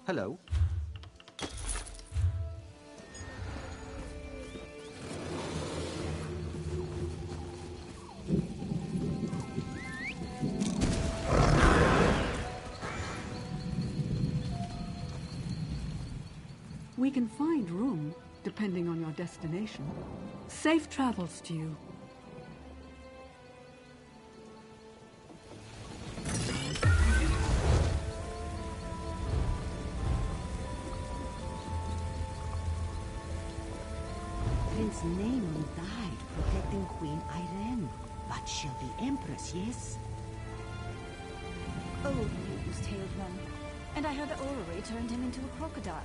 Hello. We can find room, depending on your destination. Safe travels to you. Prince Neyman died protecting Queen Irene, but she'll be Empress, yes? Old news, tailed one. And I heard the orrery turned him into a crocodile.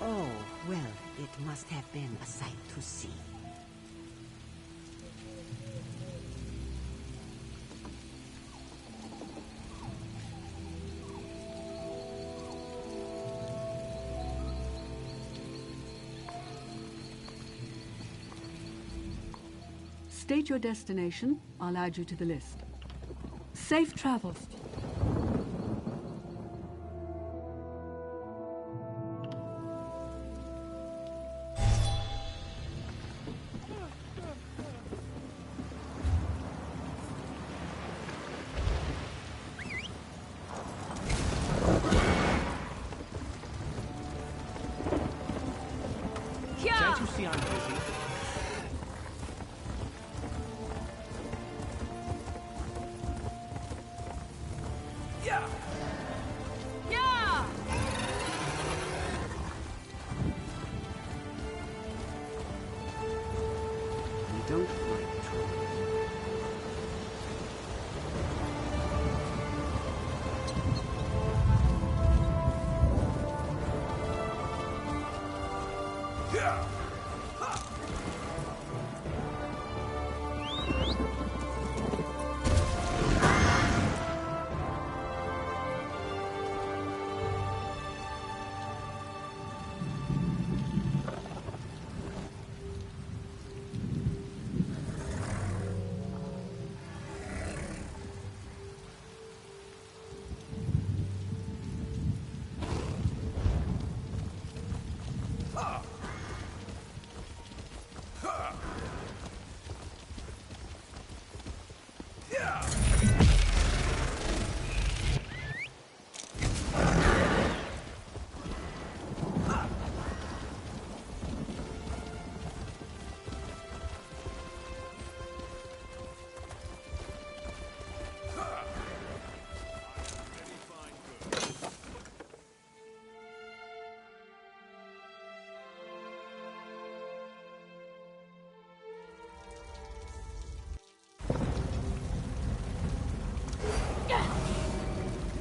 Oh, well, it must have been a sight to see. State your destination, I'll add you to the list. Safe travels to you. Can't you see I'm busy? Don't like trouble.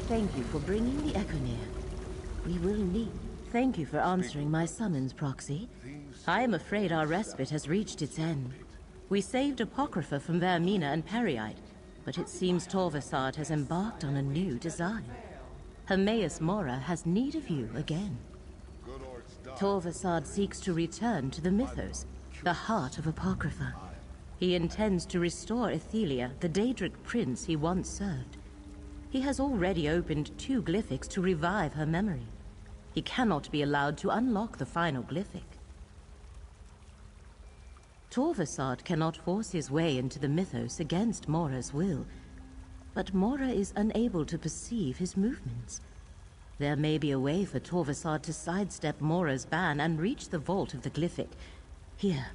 Thank you for bringing the Echo near. We will need... Thank you for answering my summons, Proxy. I am afraid our respite has reached its end. We saved Apocrypha from Vermina and Periite, but it seems Torvasad has embarked on a new design. Hermaeus Mora has need of you again. Torvasad seeks to return to the Mythos, the heart of Apocrypha. He intends to restore Ethelia, the Daedric prince he once served. He has already opened 2 glyphics to revive her memory. He cannot be allowed to unlock the final glyphic. Torvasad cannot force his way into the Mythos against Mora's will, but Mora is unable to perceive his movements. There may be a way for Torvasad to sidestep Mora's ban and reach the vault of the glyphic. Here,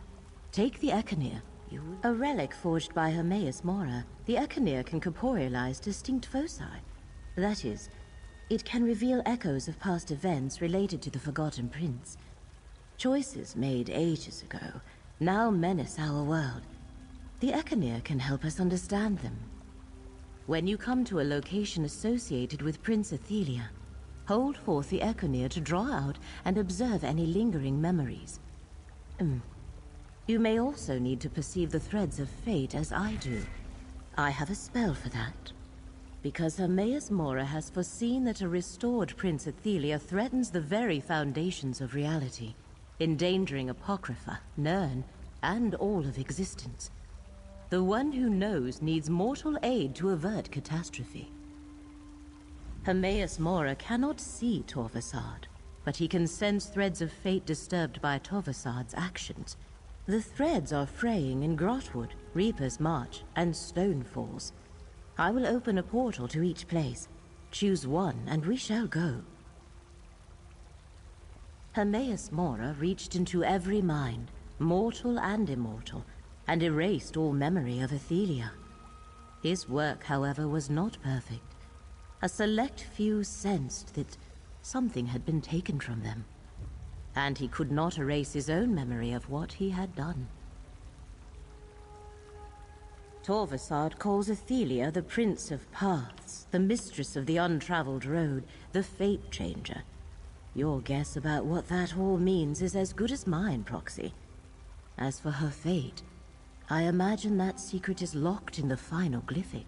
take the Echoneer. A relic forged by Hermaeus Mora, the Echoneer can corporealize distinct foci. That is, it can reveal echoes of past events related to the Forgotten Prince. Choices made ages ago now menace our world. The Echoneer can help us understand them. When you come to a location associated with Prince Ethelia, hold forth the Echoneer to draw out and observe any lingering memories. You may also need to perceive the threads of fate as I do. I have a spell for that. Because Hermaeus Mora has foreseen that a restored Prince Ethelia threatens the very foundations of reality, endangering Apocrypha, Nirn, and all of existence. The one who knows needs mortal aid to avert catastrophe. Hermaeus Mora cannot see Torvasad, but he can sense threads of fate disturbed by Torvasad's actions. The threads are fraying in Grotwood, Reaper's March, and Stone Falls. I will open a portal to each place. Choose one, and we shall go. Hermaeus Mora reached into every mind, mortal and immortal, and erased all memory of Athelia. His work, however, was not perfect. A select few sensed that something had been taken from them, and he could not erase his own memory of what he had done. Torvasad calls Athelia the Prince of Paths, the Mistress of the Untraveled Road, the Fate Changer. Your guess about what that all means is as good as mine, Proxy. As for her fate, I imagine that secret is locked in the final glyphic.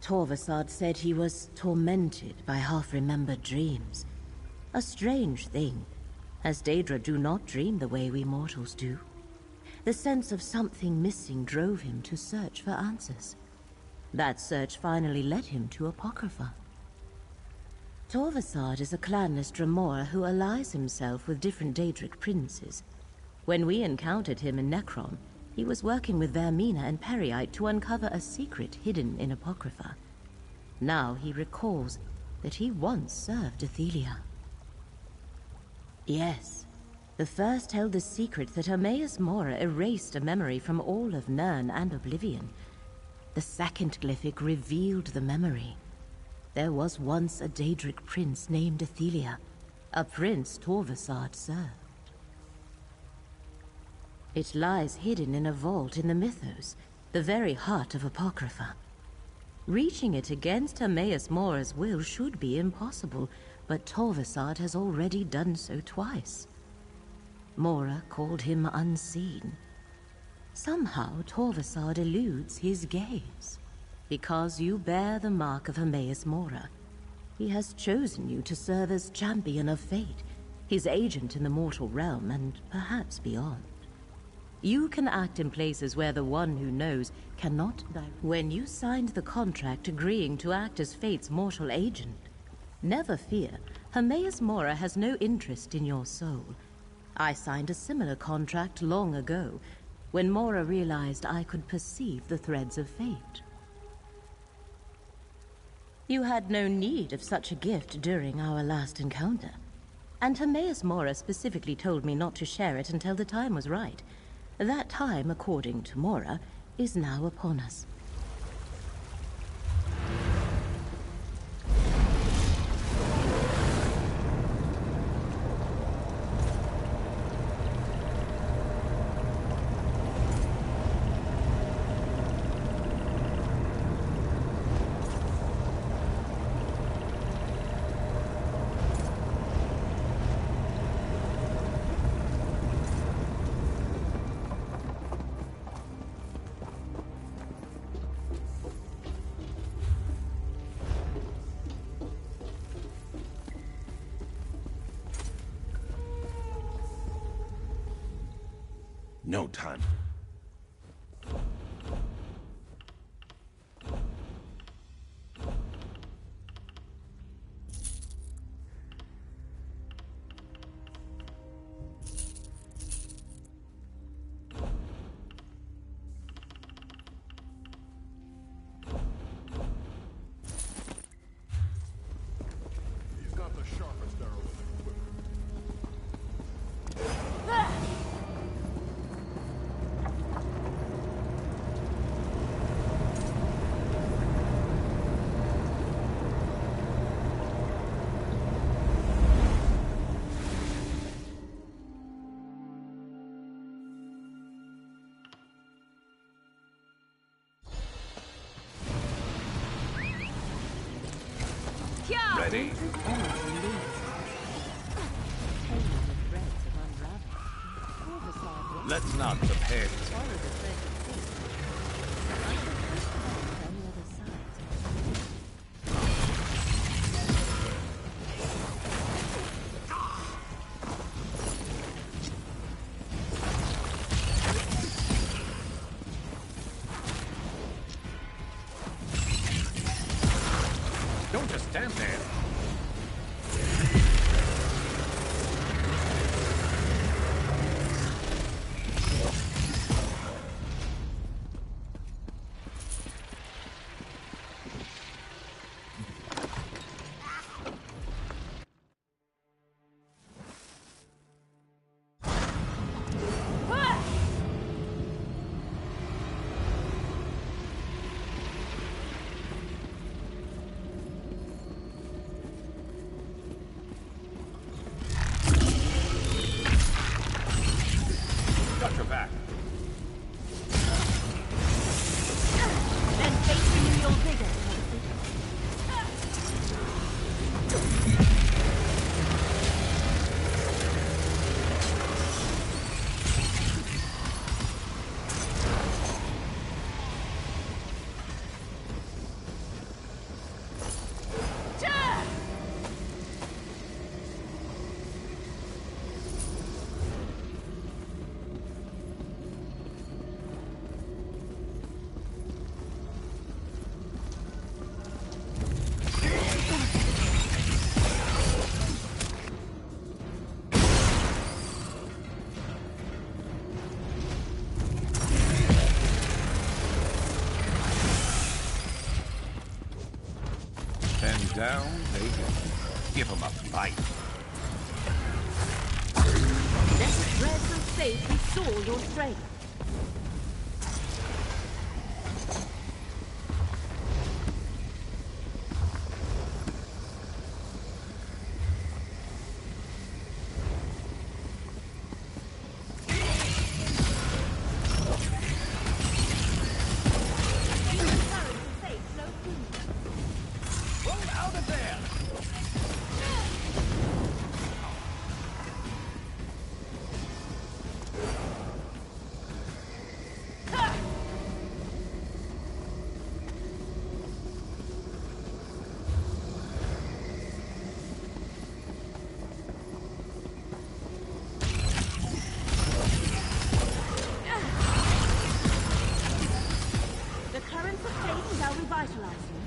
Torvasad said he was tormented by half-remembered dreams. A strange thing, as Daedra do not dream the way we mortals do. The sense of something missing drove him to search for answers. That search finally led him to Apocrypha. Torvasad is a clanless Dremora who allies himself with different Daedric princes. When we encountered him in Necrom, he was working with Vermina and Periite to uncover a secret hidden in Apocrypha. Now he recalls that he once served Athelia. Yes, the first held the secret that Hermaeus Mora erased a memory from all of Nirn and Oblivion. The second glyphic revealed the memory. There was once a Daedric prince named Athelia, a prince Torvasad served. It lies hidden in a vault in the Mythos, the very heart of Apocrypha. Reaching it against Hermaeus Mora's will should be impossible, but Torvasad has already done so twice. Mora called him unseen. Somehow Torvasad eludes his gaze. Because you bear the mark of Hermaeus Mora, he has chosen you to serve as champion of fate, his agent in the mortal realm and perhaps beyond. You can act in places where the one who knows cannot direct. When you signed the contract agreeing to act as fate's mortal agent, never fear, Hermaeus Mora has no interest in your soul. I signed a similar contract long ago, when Mora realized I could perceive the threads of fate. You had no need of such a gift during our last encounter, and Hermaeus Mora specifically told me not to share it until the time was right. That time, according to Mora, is now upon us. No time. He's got the sharpest arrow in the quiver. Ready? Let's not prepare. Don't Just stand there. Got your back. Then face renew your vigor. And down they go. Give them a fight. Let the threads of fate restore your strength. Out of there! The currents of fate shall revitalize you.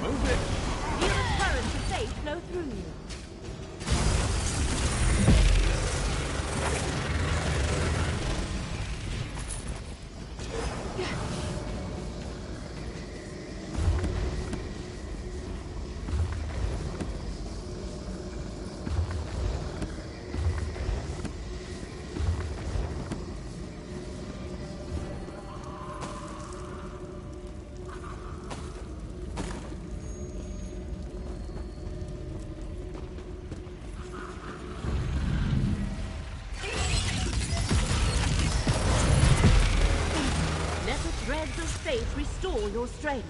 Move it! Feel the currents of fate flow through you. Let the threads of fate restore your strength.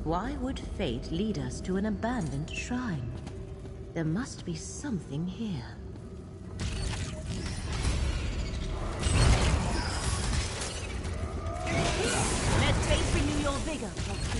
Why would fate lead us to an abandoned shrine? There must be something here. Let fate renew your vigor, Proxy.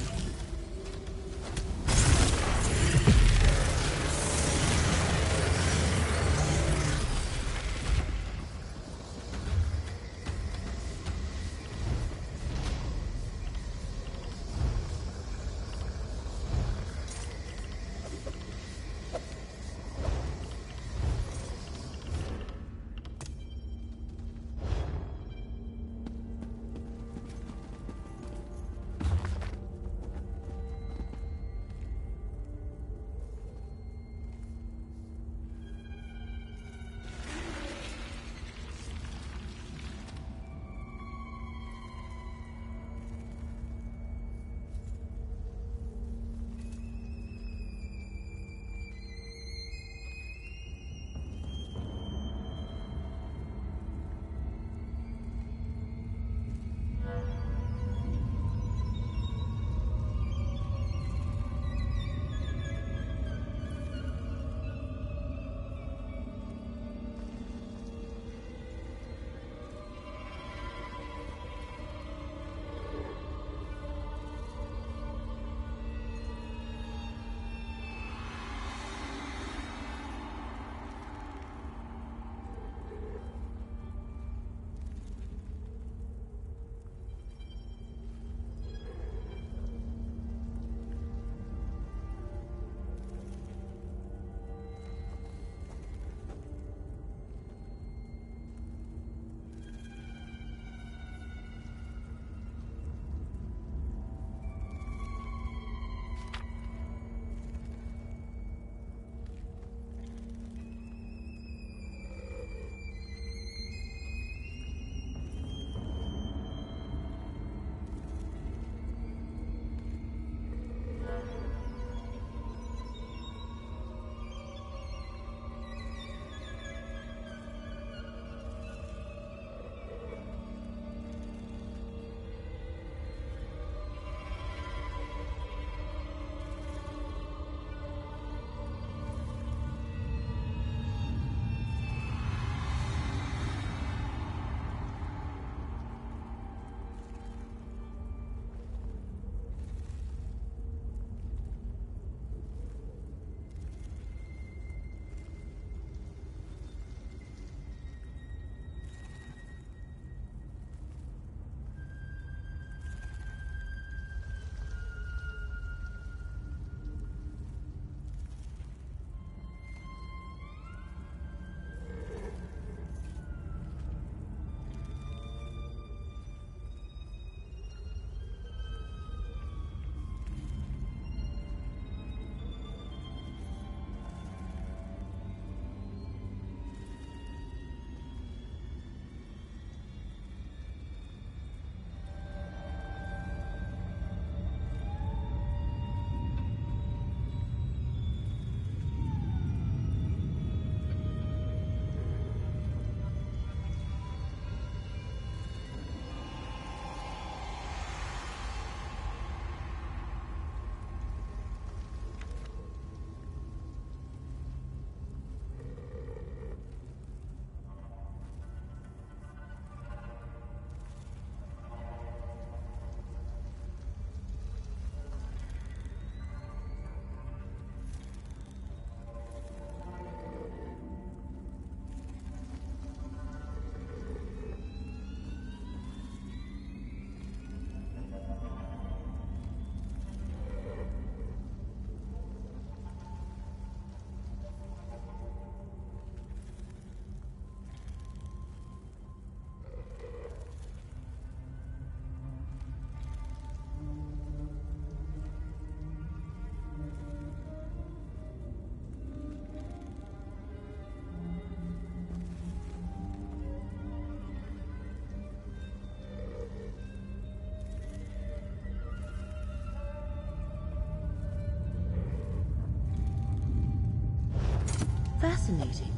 Fascinating.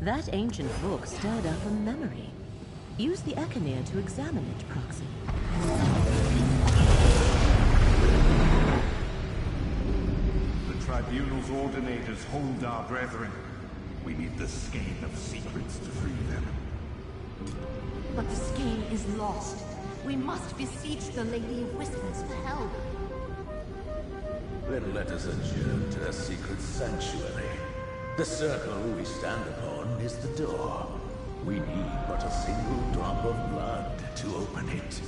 That ancient book stirred up a memory. Use the Echinir to examine it, Proxy. The Tribunal's ordinators hold our brethren. We need the skein of secrets to free them. But the skein is lost. We must beseech the Lady of Whispers for help. Then let us adjourn to the secret sanctuary. The circle we stand upon is the door. We need but a single drop of blood to open it.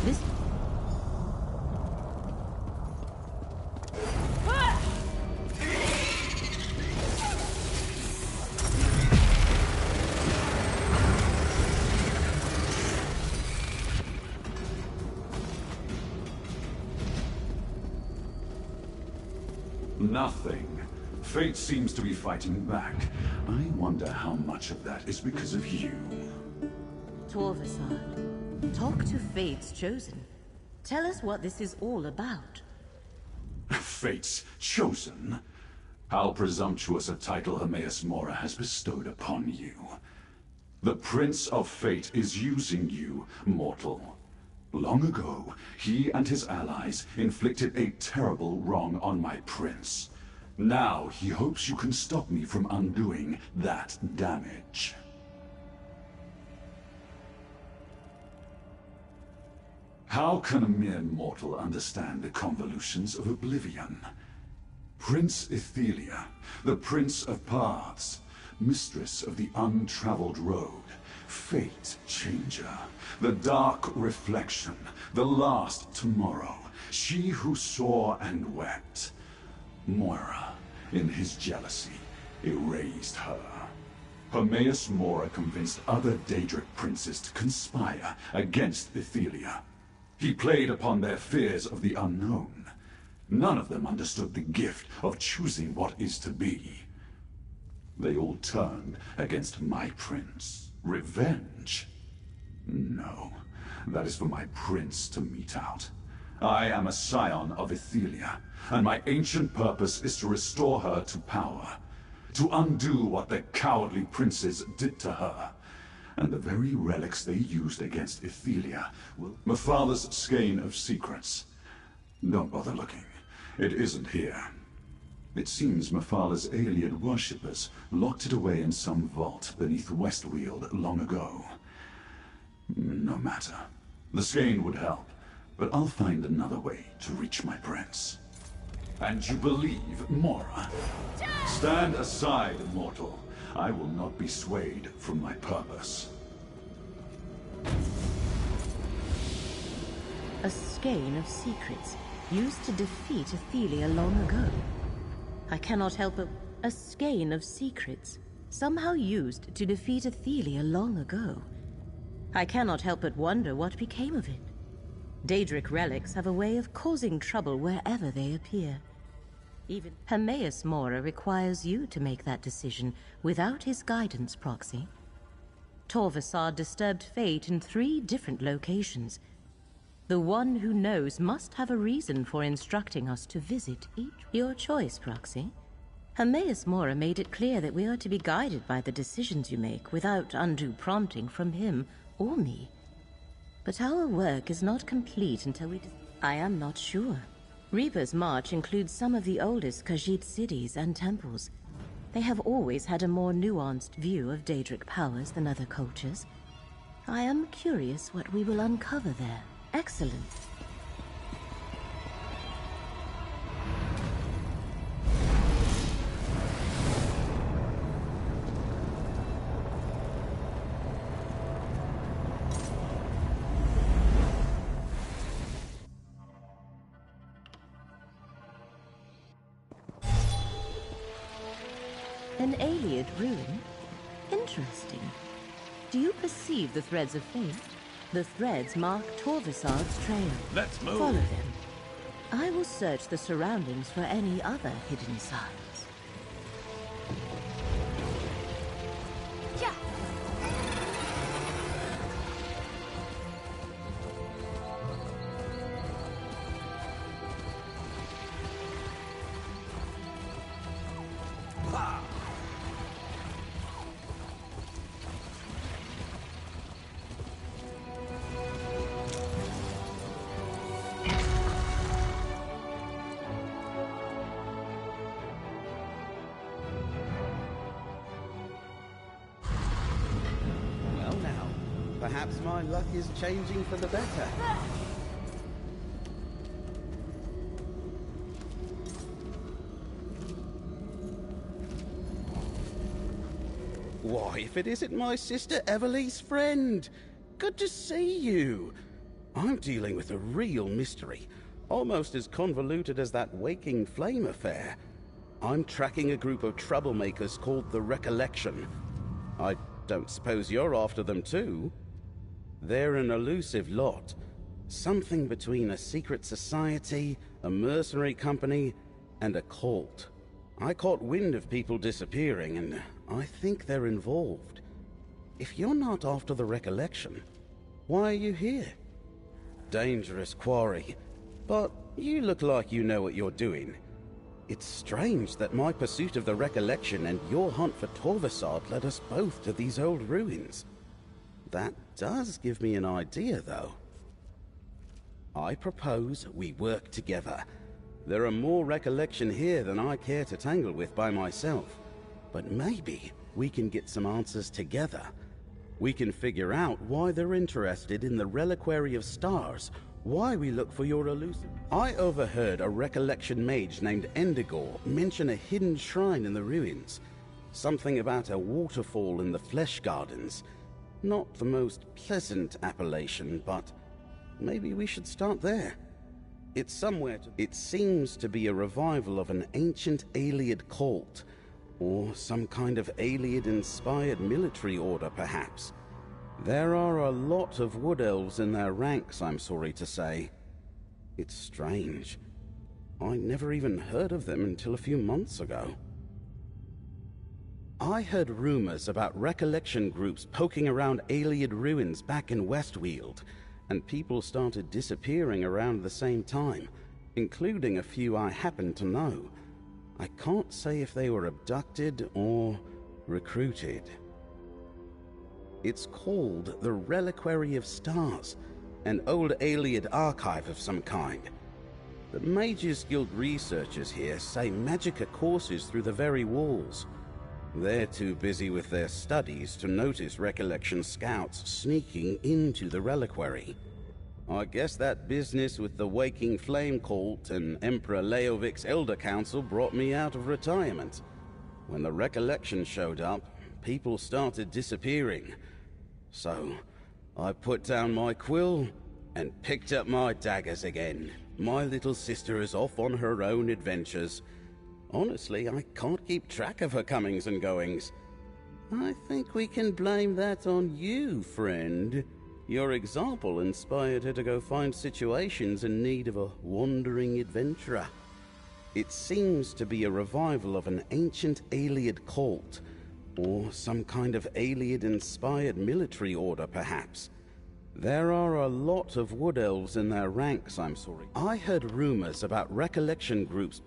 This... Nothing. Fate seems to be fighting back. I wonder how much of that is because of you. Torvasad, talk to Fate's Chosen. Tell us what this is all about. Fate's Chosen? How presumptuous a title Hermaeus Mora has bestowed upon you. The Prince of Fate is using you, mortal. Long ago, he and his allies inflicted a terrible wrong on my prince. Now he hopes you can stop me from undoing that damage. How can a mere mortal understand the convolutions of oblivion? Prince Ethelia, the Prince of Paths, Mistress of the Untraveled Road, Fate Changer, the Dark Reflection, the Last Tomorrow, she who saw and wept. Moira, in his jealousy, erased her. Hermaeus Mora convinced other Daedric princes to conspire against Ethelia. He played upon their fears of the unknown. None of them understood the gift of choosing what is to be. They all turned against my prince. Revenge? No, that is for my prince to mete out. I am a scion of Ethelia, and my ancient purpose is to restore her to power. To undo what the cowardly princes did to her. And the very relics they used against Ethelia will... My father's skein of secrets. Don't bother looking. It isn't here. It seems Mephal's alien worshippers locked it away in some vault beneath Westweald long ago. No matter. The skein would help, but I'll find another way to reach my prince. And you believe Mora? Stand aside, mortal. I will not be swayed from my purpose. A skein of secrets used to defeat Ethelia long ago. I cannot help but... A skein of secrets, somehow used to defeat Ethelia long ago. I cannot help but wonder what became of it. Daedric relics have a way of causing trouble wherever they appear. Even Hermaeus Mora requires you to make that decision without his guidance, Proxy. Torvasad disturbed fate in 3 different locations. The one who knows must have a reason for instructing us to visit each. Your choice, Proxy. Hermaeus Mora made it clear that we are to be guided by the decisions you make without undue prompting from him or me. But our work is not complete until we... I am not sure. Reaper's March includes some of the oldest Khajiit cities and temples. They have always had a more nuanced view of Daedric powers than other cultures. I am curious what we will uncover there. Excellent. An Ayleid ruin? Interesting. Do you perceive the threads of fate? The threads mark Torvasad's trail. Let's move. Follow them. I will search the surroundings for any other hidden signs. Yeah, Perhaps my luck is changing for the better. Why, if it isn't my sister Everly's friend! Good to see you! I'm dealing with a real mystery, almost as convoluted as that Waking Flame affair. I'm tracking a group of troublemakers called the Recollection. I don't suppose you're after them too? They're an elusive lot. Something between a secret society, a mercenary company, and a cult. I caught wind of people disappearing, and I think they're involved. If you're not after the Recollection, why are you here? Dangerous quarry, but you look like you know what you're doing. It's strange that my pursuit of the Recollection and your hunt for Torvasad led us both to these old ruins. That does give me an idea, though. I propose we work together. There are more Recollection here than I care to tangle with by myself. But maybe we can get some answers together. We can figure out why they're interested in the Reliquary of Stars, why we look for your elusive... I overheard a Recollection mage named Endigor mention a hidden shrine in the ruins. Something about a waterfall in the Flesh Gardens. Not the most pleasant appellation, but maybe we should start there. It's somewhere to... It seems to be a revival of an ancient Ayleid cult, or some kind of Ayleid-inspired military order, perhaps. There are a lot of wood elves in their ranks, I'm sorry to say. It's strange. I never even heard of them until a few months ago. I heard rumors about Recollection groups poking around Ayleid ruins back in Westweald, and people started disappearing around the same time, including a few I happen to know. I can't say if they were abducted or recruited. It's called the Reliquary of Stars, an old Ayleid archive of some kind. The Mages Guild researchers here say Magicka courses through the very walls. They're too busy with their studies to notice Recollection scouts sneaking into the reliquary. I guess that business with the Waking Flame cult and Emperor Leovic's Elder Council brought me out of retirement. When the Recollection showed up, people started disappearing. So, I put down my quill and picked up my daggers again. My little sister is off on her own adventures. Honestly, I can't keep track of her comings and goings. I think we can blame that on you, friend. Your example inspired her to go find situations in need of a wandering adventurer. It seems to be a revival of an ancient Ayleid cult, or some kind of Ayleid-inspired military order, perhaps. There are a lot of wood elves in their ranks, I'm sorry. I heard rumors about Recollection groups.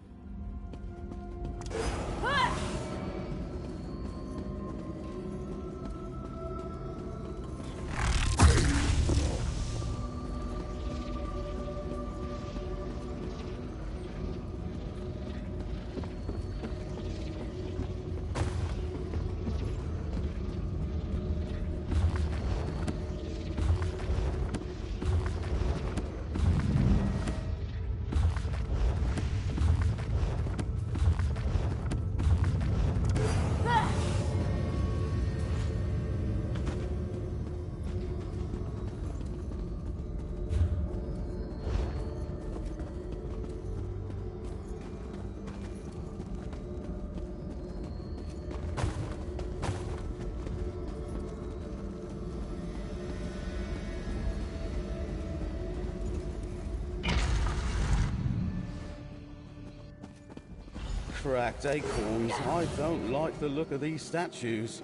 Cracked acorns. I don't like the look of these statues.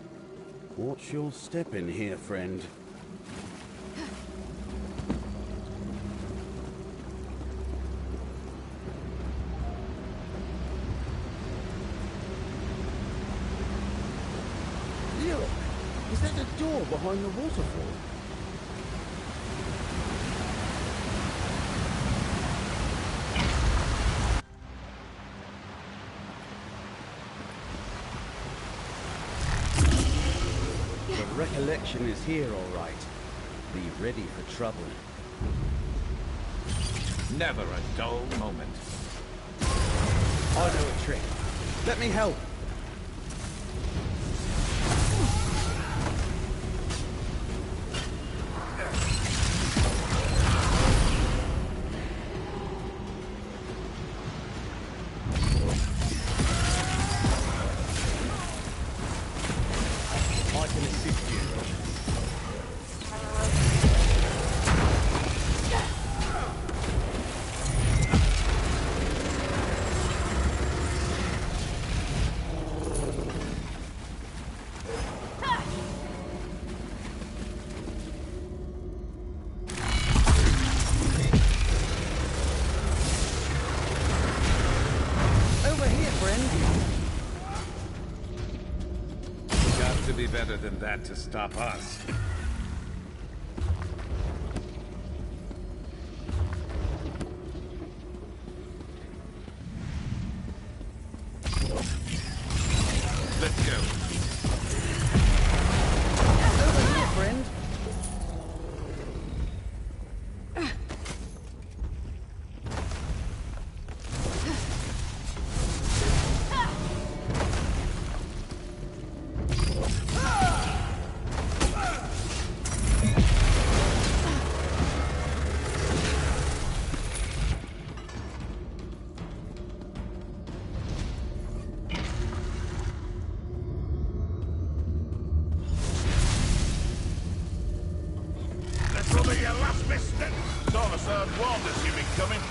Watch your step in here, friend. Look! Is that a door behind the waterfall? Recollection is here, all right. Be ready for trouble. Never a dull moment. I know a trick. Let me help. I can assist you. Over here, friend. Got to be better than that to stop us. Let's go. Over here, friend. This will be your last mission. Torvasard warned us you'd be coming.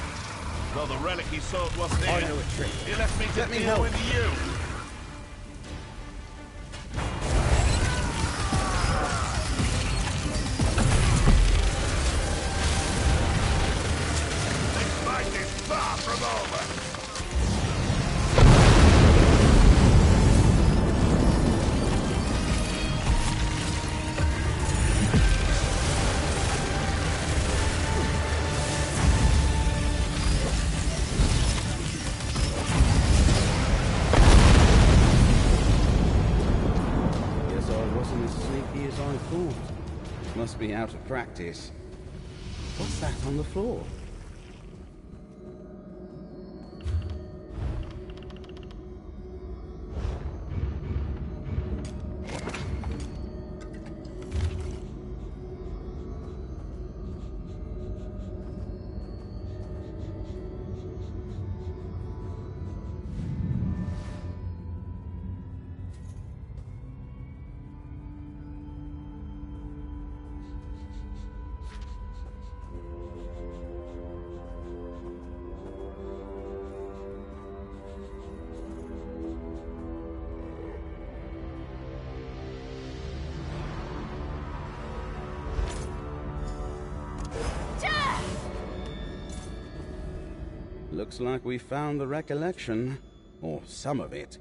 Though the relic he sought wasn't here. I know a trick. He left me to Let me deal help. with you. This fight is far from over. Guess I wasn't as sneaky as I thought. Must be out of practice. What's that on the floor? Looks like we found the recollection. Or some of it.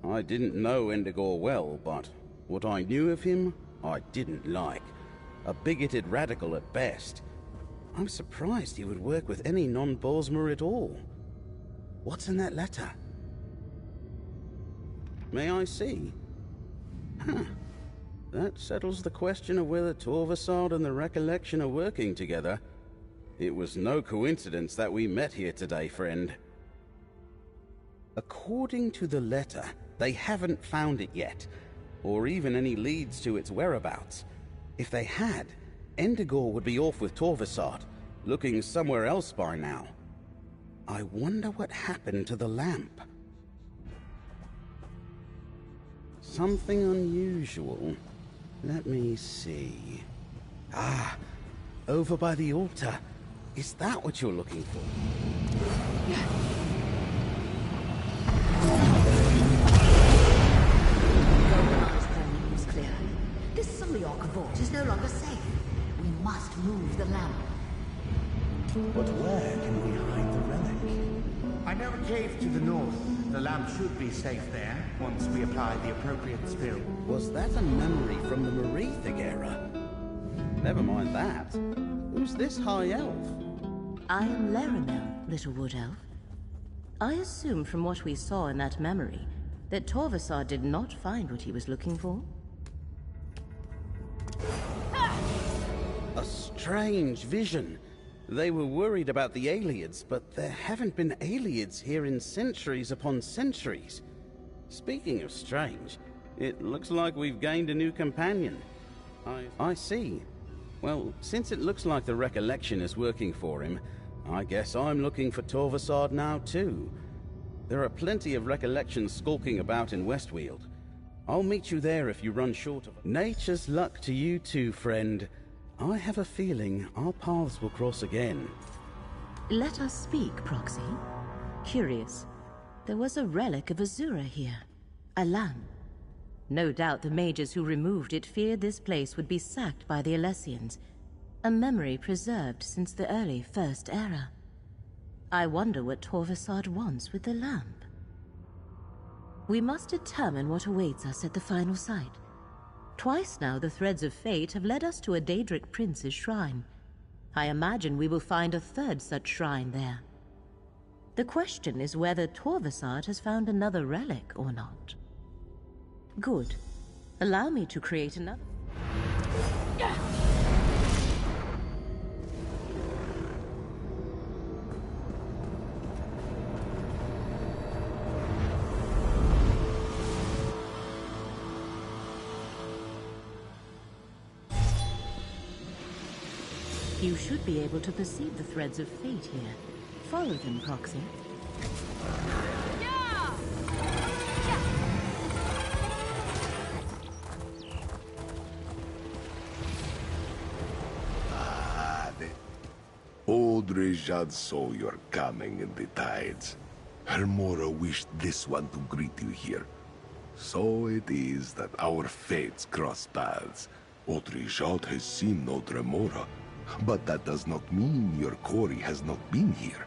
I didn't know Endigor well, but what I knew of him, I didn't like. A bigoted radical at best. I'm surprised he would work with any non-Bosmer at all. What's in that letter? May I see? Huh. That settles the question of whether Torvasard and the recollection are working together. It was no coincidence that we met here today, friend. According to the letter, they haven't found it yet, or even any leads to its whereabouts. If they had, Endigor would be off with Torvasard, looking somewhere else by now. I wonder what happened to the lamp. Something unusual. Let me see. Ah, over by the altar. Is that what you're looking for? Goldeney's warning was clear. This Suliok vault is no longer safe. We must move the lamp. But where can we hide the relic? I know a cave to the north. The lamp should be safe there, once we apply the appropriate spell. Was that a memory from the Marethig era? Never mind that. Who's this high elf? I am Laramel, little wood elf. I assume from what we saw in that memory that Torvasard did not find what he was looking for. strange vision. They were worried about the Aelids, but there haven't been Aelids here in centuries upon centuries. Speaking of strange, it looks like we've gained a new companion. I see. Well, since it looks like the recollection is working for him, I guess I'm looking for Torvasard now too. There are plenty of recollections skulking about in Westweald. I'll meet you there if you run short of... Nature's luck to you too, friend. I have a feeling our paths will cross again. Let us speak, Proxy. Curious. There was a relic of Azura here. A lamp. No doubt the mages who removed it feared this place would be sacked by the Alessians. A memory preserved since the early First Era. I wonder what Torvasard wants with the lamp. We must determine what awaits us at the final site. Twice now the threads of fate have led us to a Daedric prince's shrine. I imagine we will find a third such shrine there. The question is whether Torvasard has found another relic or not. Good. Allow me to create another... You should be able to perceive the threads of fate here. Follow them, Proxy. Old Rejad saw your coming in the tides. Hermora wished this one to greet you here. So it is that our fates cross paths. Old Rejad has seen Old Remora, but that does not mean your quarry has not been here.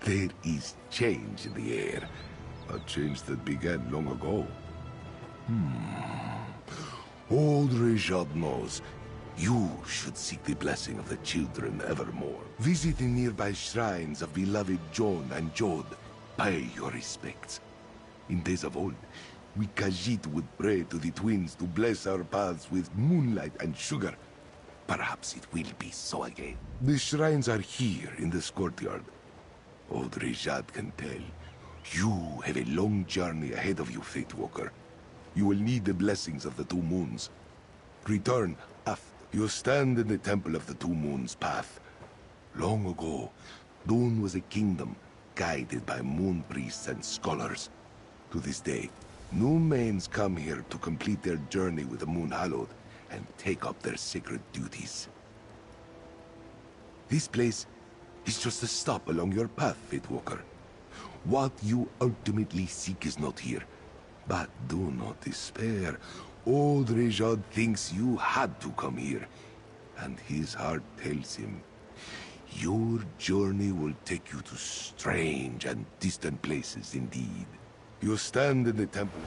There is change in the air, a change that began long ago. Old Rejad knows you should seek the blessing of the children evermore. Visit the nearby shrines of beloved Jon and Jod. Pay your respects. In days of old, we Khajiit would pray to the twins to bless our paths with moonlight and sugar. Perhaps it will be so again. The shrines are here in this courtyard. Old Rejad can tell. You have a long journey ahead of you, Fate Walker. You will need the blessings of the Two Moons. Return after. You stand in the Temple of the Two Moons path. Long ago, Dune was a kingdom guided by moon priests and scholars. To this day, new mains come here to complete their journey with the Moon Hallowed and take up their sacred duties. This place is just a stop along your path, Fate Walker. What you ultimately seek is not here. But do not despair. Old Rejad thinks you had to come here, and his heart tells him your journey will take you to strange and distant places indeed. You stand in the temple.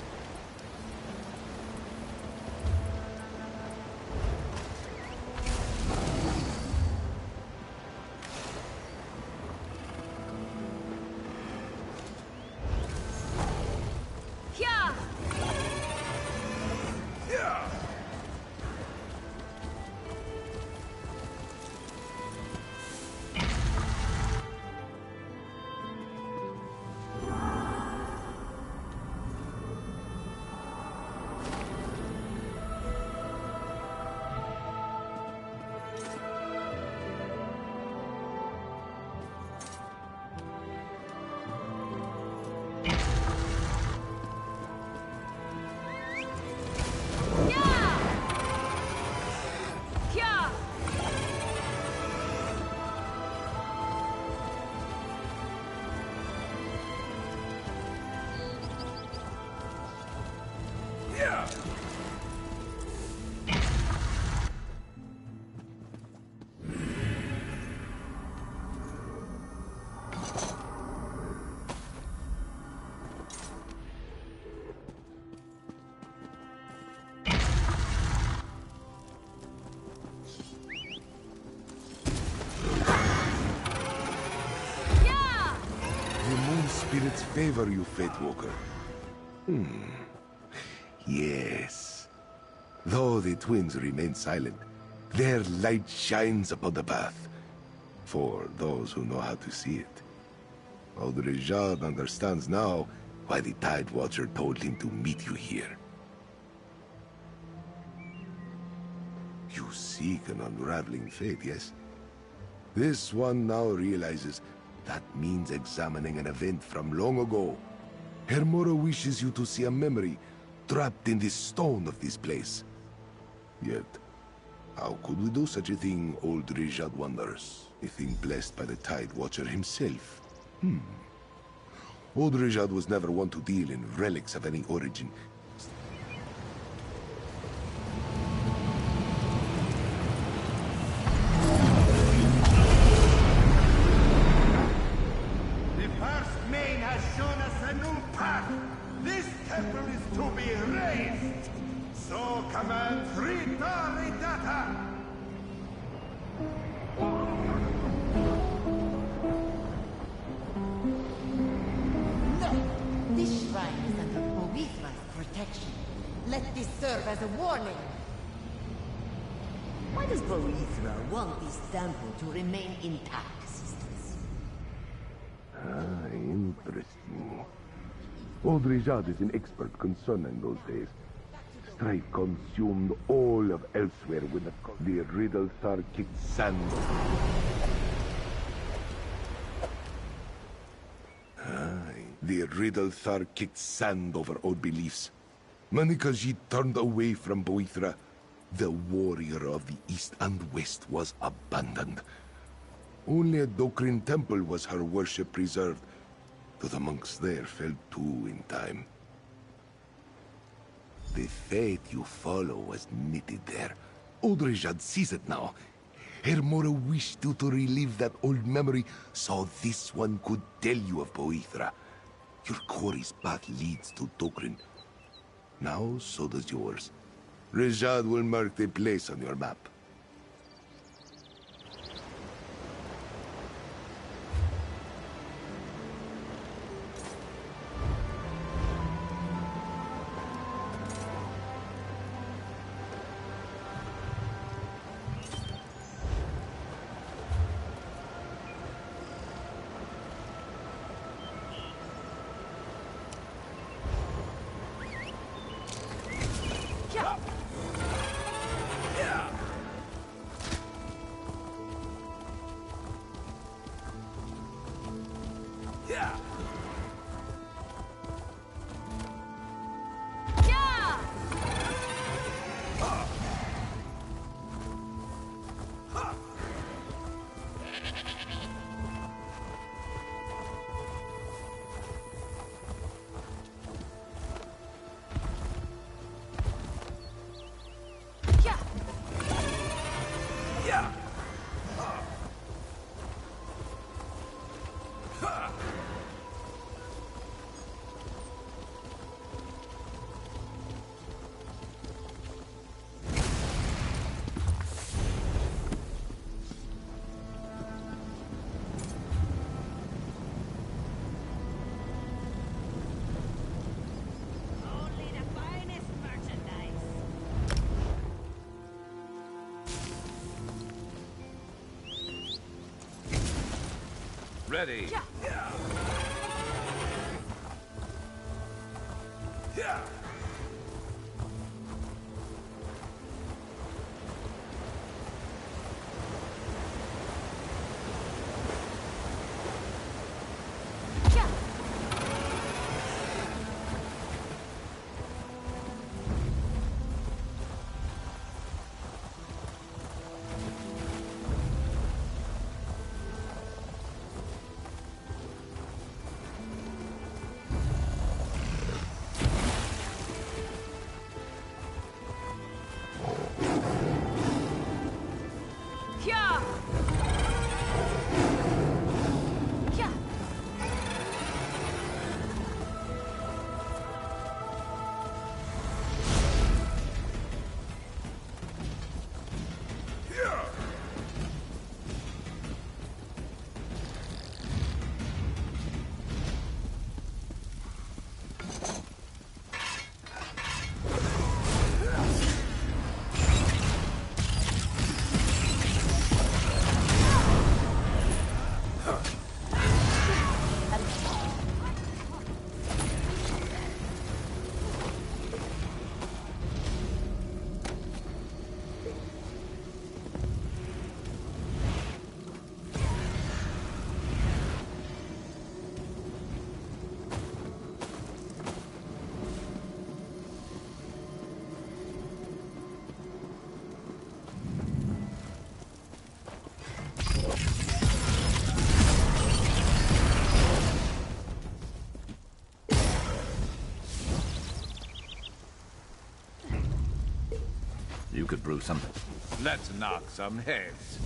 Spirits favor you, Fate Walker. Yes. Though the twins remain silent, Their light shines upon the path, for those who know how to see it. Audrejad understands now why the Tide Watcher told him to meet you here. You seek an unraveling fate, yes? This one now realizes that means examining an event from long ago. Hermora wishes you to see a memory trapped in the stone of this place. Yet, how could we do such a thing, old Rijad wonders? A thing blessed by the Tide Watcher himself. Old Rijad was never one to deal in relics of any origin. The first main has shown us a new path. This temple is to be raised. So command Rita Data. This shrine is under Boithra's protection. Let this serve as a warning. Why does Boithra want this temple to remain intact, sisters? Interesting. Old Rijad is an expert concerning those days. Strife consumed all of elsewhere when the Riddlethar kicked sand. The Riddlethar kicked sand over old beliefs. Manikajit turned away from Boithra. The warrior of the east and west was abandoned. Only at Dokrin Temple was her worship preserved, though the monks there fell too in time. The fate you follow was knitted there. Old Rijad sees it now. Hermora wished you to relive that old memory, so this one could tell you of Boithra. Your quarry's path leads to Dokrin. Now, so does yours. Rijad will mark the place on your map. Ready. Yeah. Yeah. You could brew something. Let's knock some heads.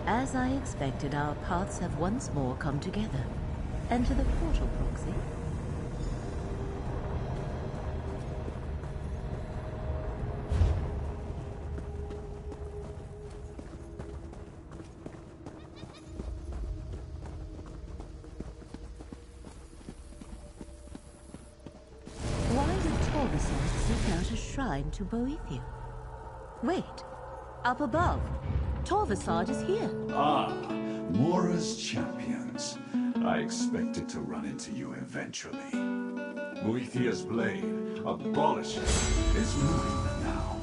As I expected, our paths have once more come together. Enter the portal, Proxy. Why would Torvasad seek out a shrine to Boethia? Wait, up above. Torvasad is here. Ah, Mora's champions. I expected to run into you eventually. Boethia's blade, abolished, is moving now.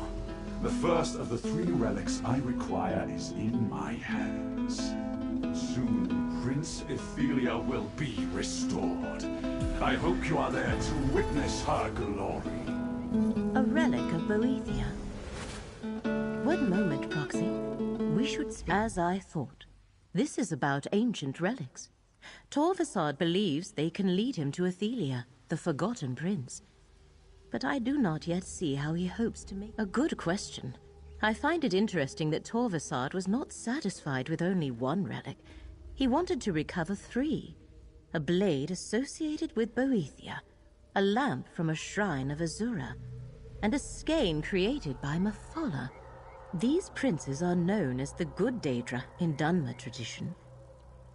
The first of the 3 relics I require is in my hands. Soon, Prince Ithelia will be restored. I hope you are there to witness her glory. A relic of Boethia. One moment, Proxy. We should speak. As I thought. This is about ancient relics. Torvasad believes they can lead him to Ithelia, the Forgotten Prince. But I do not yet see how he hopes to make... A good question. I find it interesting that Torvasad was not satisfied with only 1 relic. He wanted to recover 3. A blade associated with Boethia, a lamp from a shrine of Azura, and a skein created by Mephala. These princes are known as the Good Daedra in Dunmer tradition.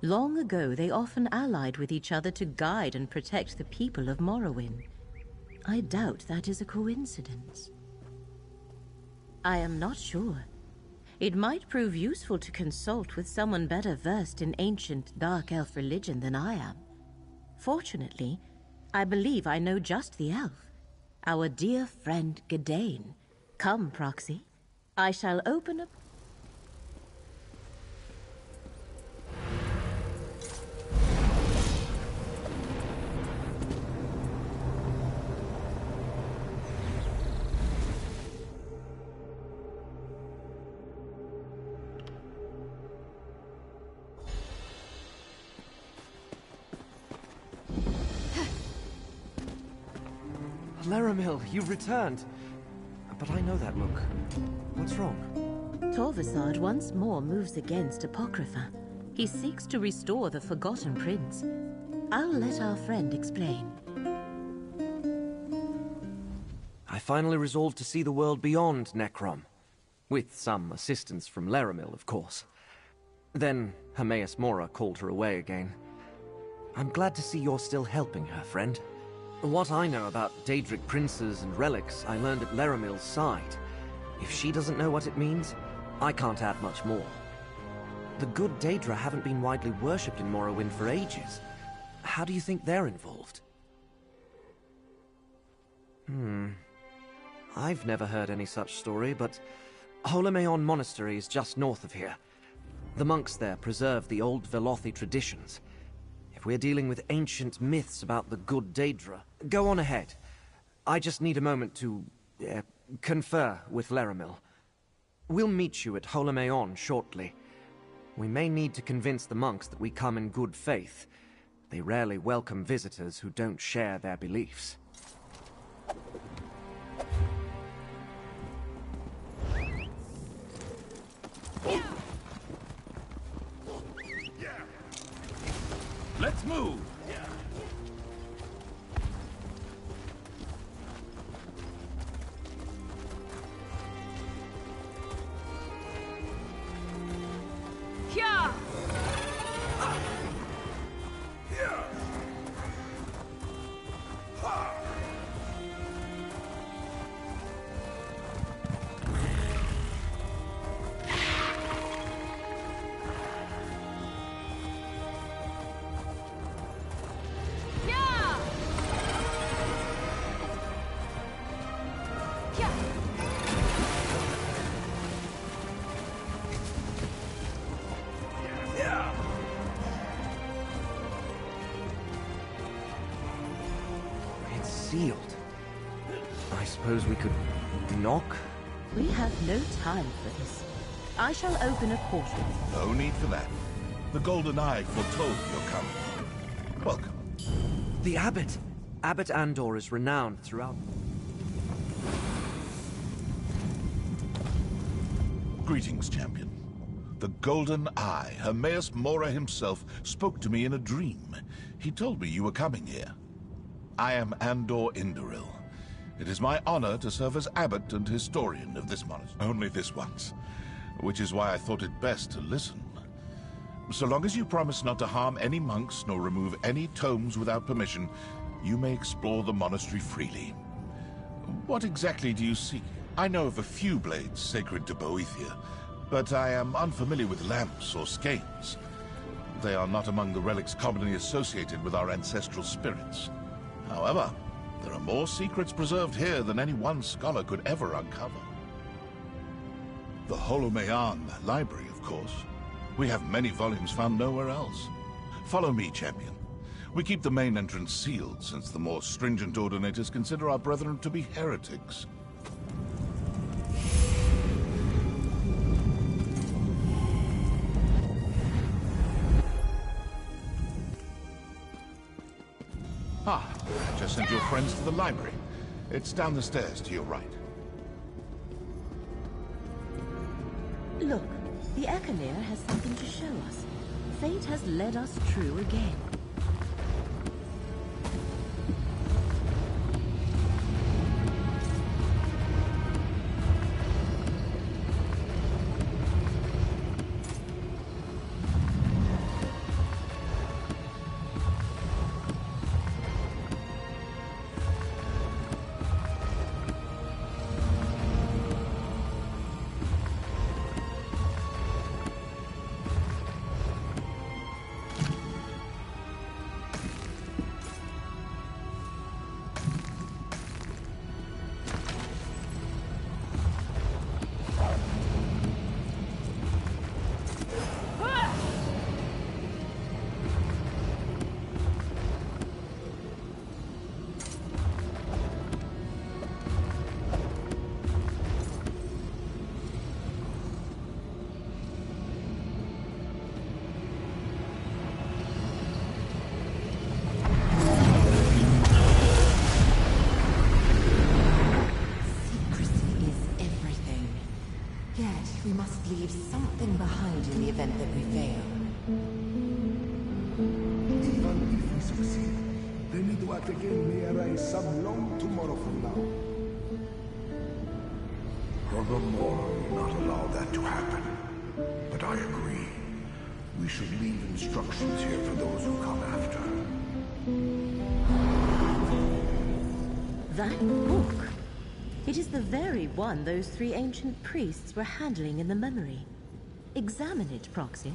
Long ago, they often allied with each other to guide and protect the people of Morrowind. I doubt that is a coincidence. I am not sure. It might prove useful to consult with someone better versed in ancient Dark Elf religion than I am. Fortunately, I believe I know just the elf. Our dear friend Gadain. Come, Proxy. I shall open up... Laramil, you've returned. But I know that look. What's wrong? Torvasad once more moves against Apocrypha. He seeks to restore the Forgotten Prince. I'll let our friend explain. I finally resolved to see the world beyond Necrom. With some assistance from Laramil, of course. Then Hermaeus Mora called her away again. I'm glad to see you're still helping her, friend. What I know about Daedric princes and relics, I learned at Laramil's side. If she doesn't know what it means, I can't add much more. The good Daedra haven't been widely worshipped in Morrowind for ages. How do you think they're involved? I've never heard any such story, but Holomeon Monastery is just north of here. The monks there preserve the old Velothi traditions. If we're dealing with ancient myths about the good Daedra, go on ahead. I just need a moment to confer with Laramil. We'll meet you at Holomeon shortly. We may need to convince the monks that we come in good faith. They rarely welcome visitors who don't share their beliefs. Let's move! Yeah! Sealed. I suppose we could knock? We have no time for this. I shall open a portal. No need for that. The Golden Eye foretold your coming. Welcome. The Abbot! Abbot Andor is renowned throughout... Greetings, champion. The Golden Eye, Hermaeus Mora himself, spoke to me in a dream. He told me you were coming here. I am Andor Indoril. It is my honor to serve as abbot and historian of this monastery. Only this once, which is why I thought it best to listen. So long as you promise not to harm any monks nor remove any tomes without permission, you may explore the monastery freely. What exactly do you seek? I know of a few blades sacred to Boethia, but I am unfamiliar with lamps or skeins. They are not among the relics commonly associated with our ancestral spirits. However, there are more secrets preserved here than any one scholar could ever uncover. The Holomeon Library, of course. We have many volumes found nowhere else. Follow me, champion. We keep the main entrance sealed, since the more stringent ordinators consider our brethren to be heretics. Just send your friends to the library. It's down the stairs to your right. Look, the Ecolair has something to show us. Fate has led us true again. we must leave something behind in the event that we fail. Even if we succeed, the Nidwat again may arise some long tomorrow from now. Mora will not allow that to happen. But I agree. We should leave instructions here for those who come after. That book! It is the very one those 3 ancient priests were handling in the memory. Examine it, Proxy.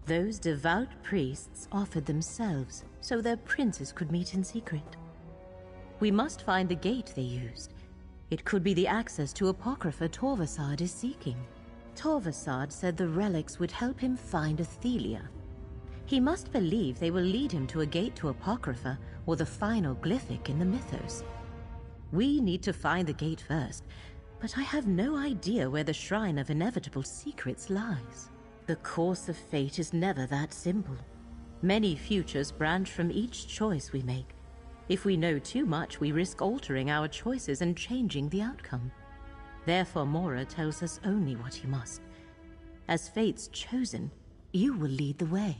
Those devout priests offered themselves so their princes could meet in secret. We must find the gate they used. It could be the access to Apocrypha Torvasad is seeking. Torvasad said the relics would help him find Athelia. He must believe they will lead him to a gate to Apocrypha or the final glyphic in the mythos. We need to find the gate first, but I have no idea where the Shrine of Inevitable Secrets lies. The course of fate is never that simple. Many futures branch from each choice we make. If we know too much, we risk altering our choices and changing the outcome. Therefore, Mora tells us only what you must. As fate's chosen, you will lead the way.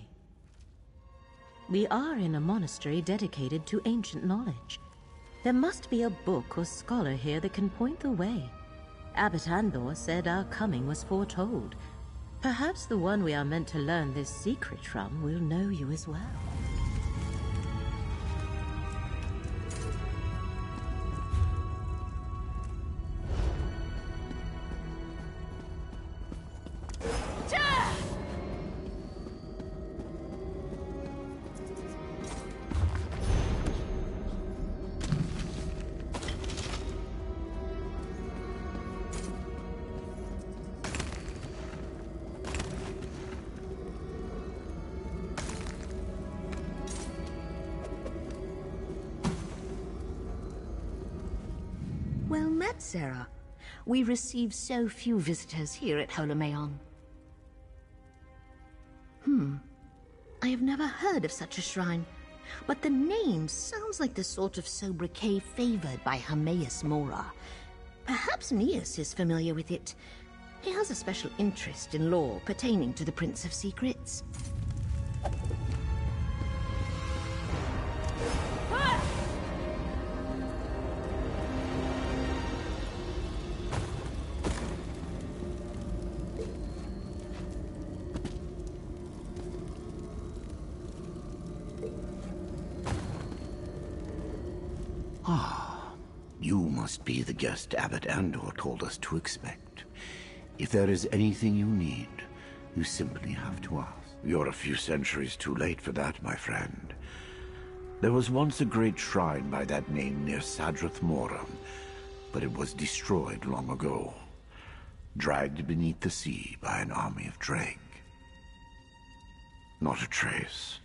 We are in a monastery dedicated to ancient knowledge. There must be a book or scholar here that can point the way. Abbot Andor said our coming was foretold. Perhaps the one we are meant to learn this secret from will know you as well. Well met, Sarah. We receive so few visitors here at Holomeon. I have never heard of such a shrine, but the name sounds like the sort of sobriquet favored by Hermaeus Mora. Perhaps Neas is familiar with it. He has a special interest in lore pertaining to the Prince of Secrets. You must be the guest Abbot Andor told us to expect. If there is anything you need, you simply have to ask. You're a few centuries too late for that, my friend. There was once a great shrine by that name near Sadrith Mora, but it was destroyed long ago, dragged beneath the sea by an army of Dreg. Not a trace.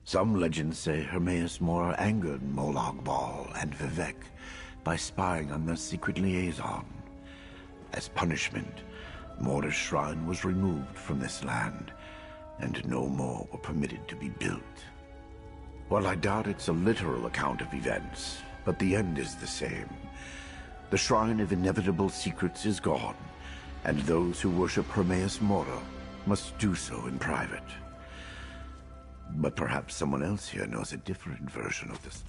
Some legends say Hermaeus Mora angered Molag Bal and Vivek by spying on their secret liaison. As punishment, Mora's shrine was removed from this land, and no more were permitted to be built. Well, I doubt it's a literal account of events, but the end is the same. The Shrine of Inevitable Secrets is gone, and those who worship Hermaeus Mora must do so in private. But perhaps someone else here knows a different version of this.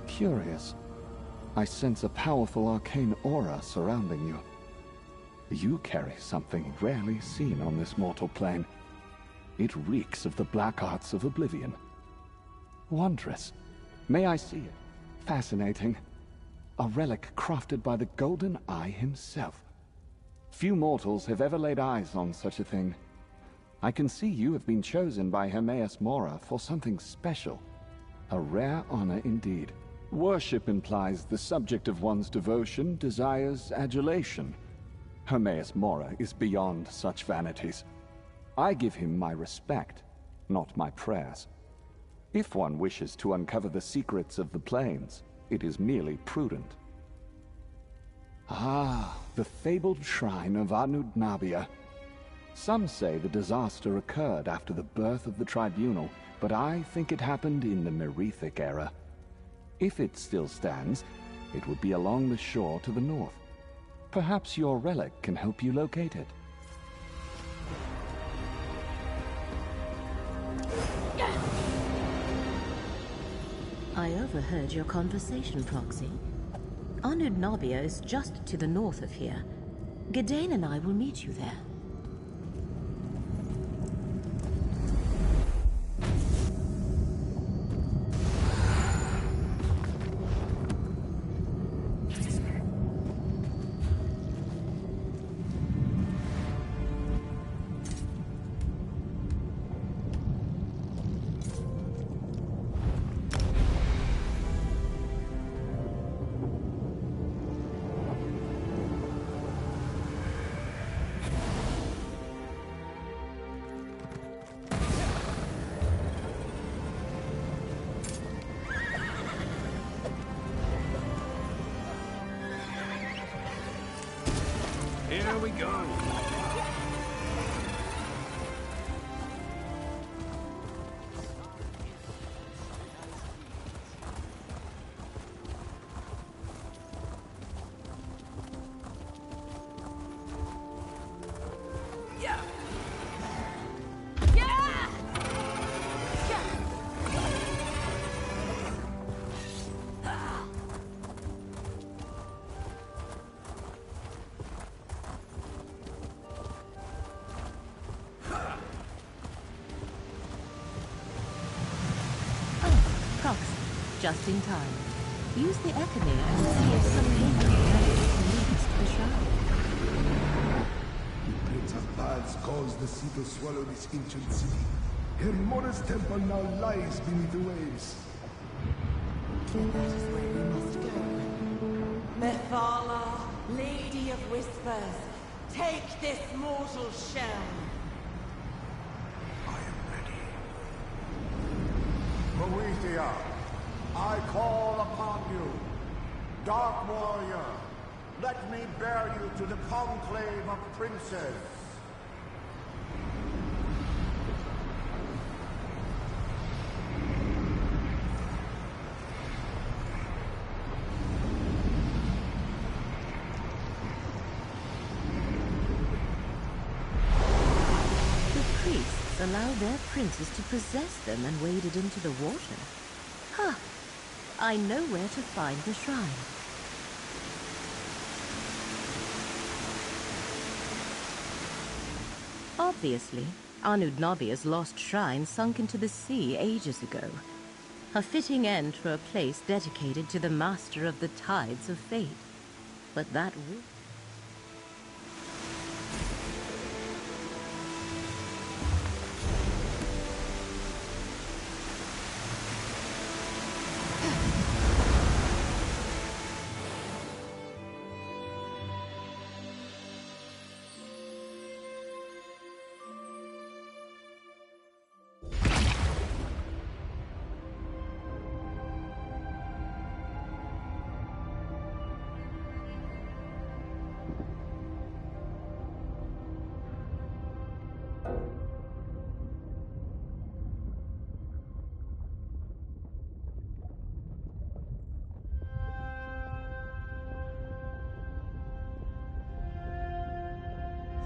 Curious. I sense a powerful arcane aura surrounding you. You carry something rarely seen on this mortal plane. It reeks of the black arts of oblivion. Wondrous. May I see it? Fascinating. A relic crafted by the Golden Eye himself. Few mortals have ever laid eyes on such a thing. I can see you have been chosen by Hermaeus Mora for something special. A rare honor indeed. Worship implies the subject of one's devotion desires adulation. Hermaeus Mora is beyond such vanities. I give him my respect, not my prayers. If one wishes to uncover the secrets of the plains, it is merely prudent. Ah, the fabled shrine of Anud Nabia. Some say the disaster occurred after the birth of the tribunal, but I think it happened in the Merethic era. If it still stands, it would be along the shore to the north. Perhaps your relic can help you locate it. I overheard your conversation, Proxy. Anud Nabia is just to the north of here. Gadain and I will meet you there. Here we go. Just in time. Use the Echene and see if some paper is shrine. The Prince of Paths caused the sea to swallow this ancient city. Hermora's temple now lies beneath the waves. That is where we must go. Methala, Lady of Whispers, take this mortal shell. Boethia, I call upon you. Dark Warrior, let me bear you to the conclave of princes. Allow their princes to possess them and wade it into the water. Huh. I know where to find the shrine. Obviously, Anudnabia's lost shrine sunk into the sea ages ago. A fitting end for a place dedicated to the master of the tides of fate. But that would...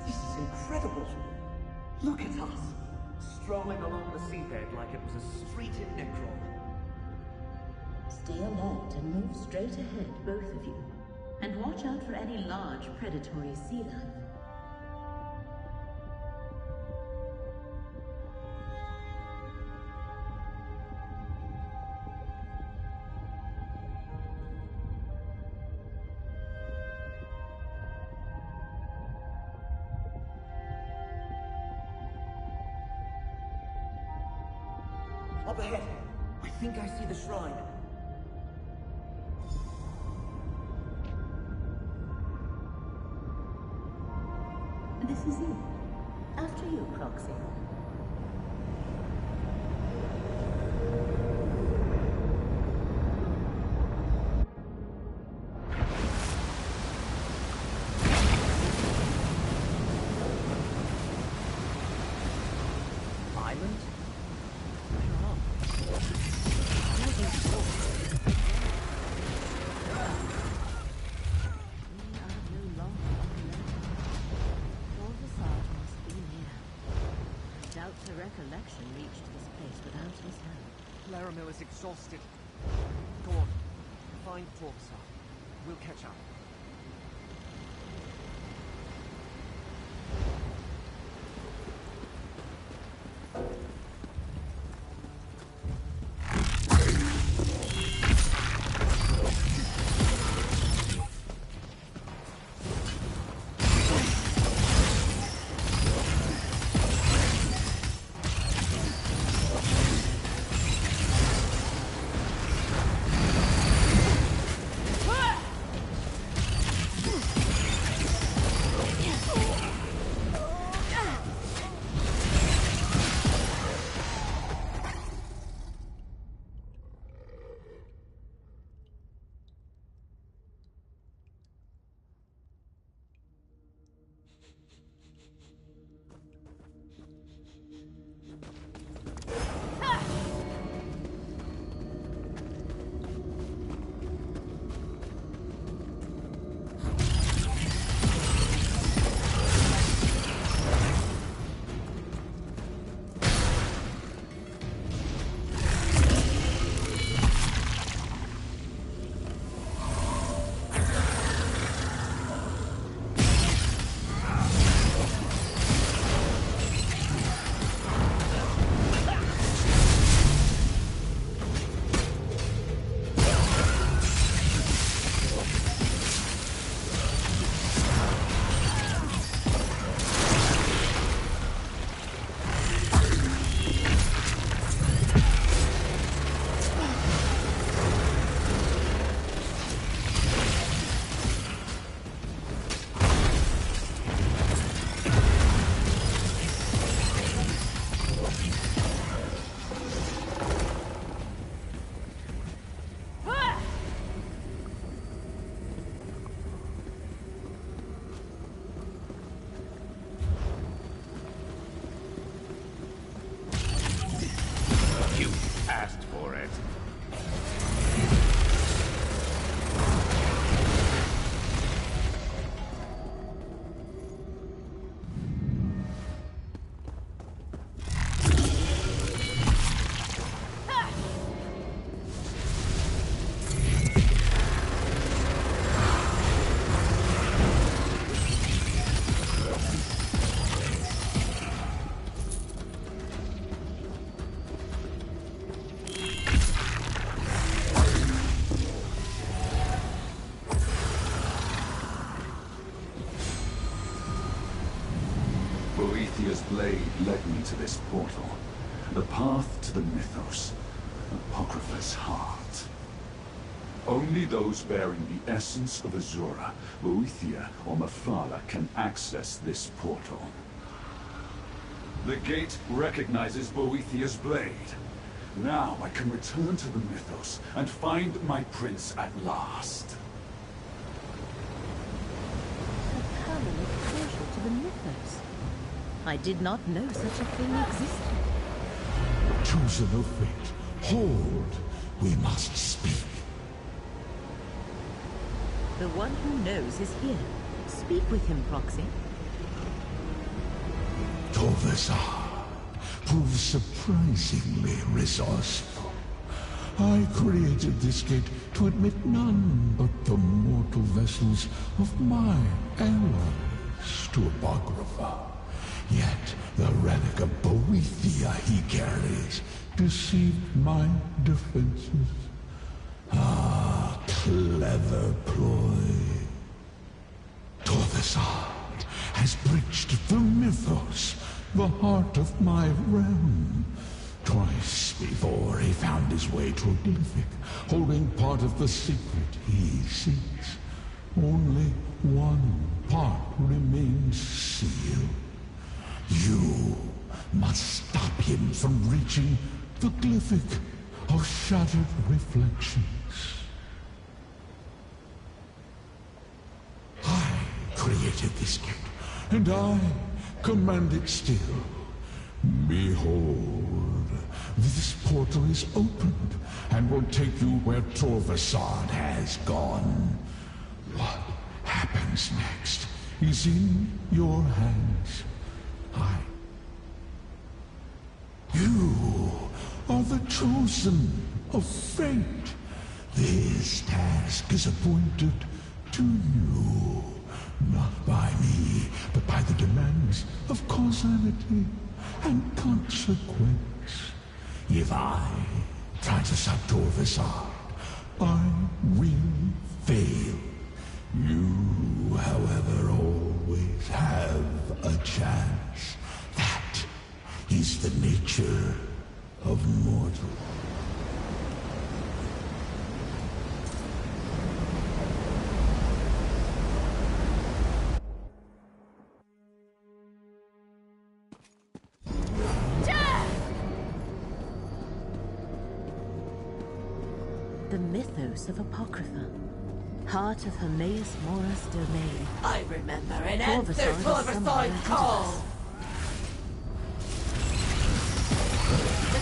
This is incredible. Look at us, strolling along the seabed like it was a street in Necrom. Stay alert and move straight ahead, both of you. And watch out for any large predatory sea life. Up ahead. I think I see the shrine. This is it. After you, Proxy. Island? Recollection reached this place without his help. Laramil is exhausted. Go on. Find Torvasar. We'll catch up. Boethiah's blade led me to this portal. The path to the Mythos. Apocrypha's heart. Only those bearing the essence of Azura, Boethia or Mephala can access this portal. The gate recognizes Boethiah's blade. Now I can return to the Mythos and find my prince at last. A permanent portal to the Mythos. I did not know such a thing existed. Chosen of fate, hold! We must speak. The one who knows is here. Speak with him, Proxy. Torvasar proves surprisingly resourceful. I created this gate to admit none but the mortal vessels of my allies to Apocrypha. Yet the relic of Boethia he carries deceived my defenses. Ah, clever ploy. Torvasar has breached the Mythos, the heart of my realm. Twice before he found his way to a glyphic, holding part of the secret he seeks. Only one part remains sealed. You must stop him from reaching the glyphic of shattered reflections. I created this gate, and I command it still. Behold, this portal is opened, and will take you where Torvasar has gone. What happens next is in your hands. You are the chosen of fate. This task is appointed to you, not by me, but by the demands of causality and consequence. If I try to stop Torvasar, I will fail. You, however, always have a chance. That is the nature of mortal. The Mythos of Apocrypha. Heart of Hermaeus Mora's domain. I remember and answer Torvasar call.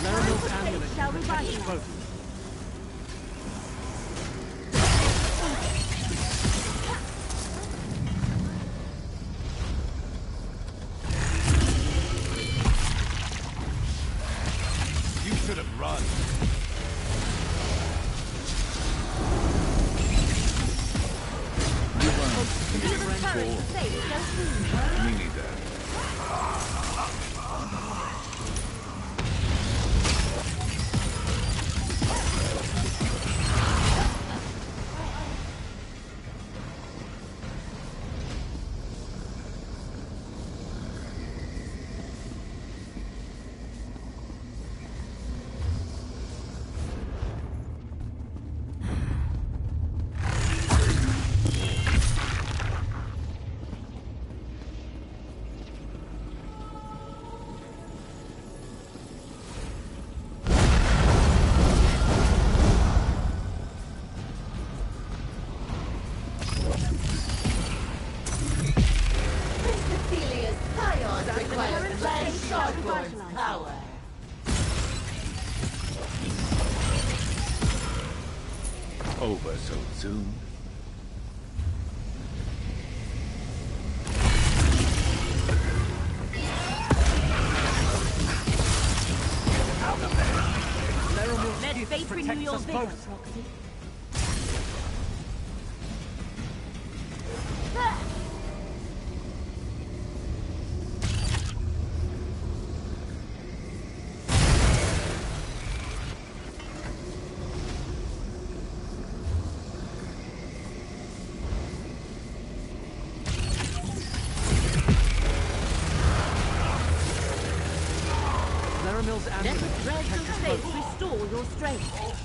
Laramil's amulet shall revive you. spoken. You should have run. Me neither. Over so soon. Let fate renew your vigor, Proxy. Laramil's Let amulet the threads protect of us fate both. restore your strength.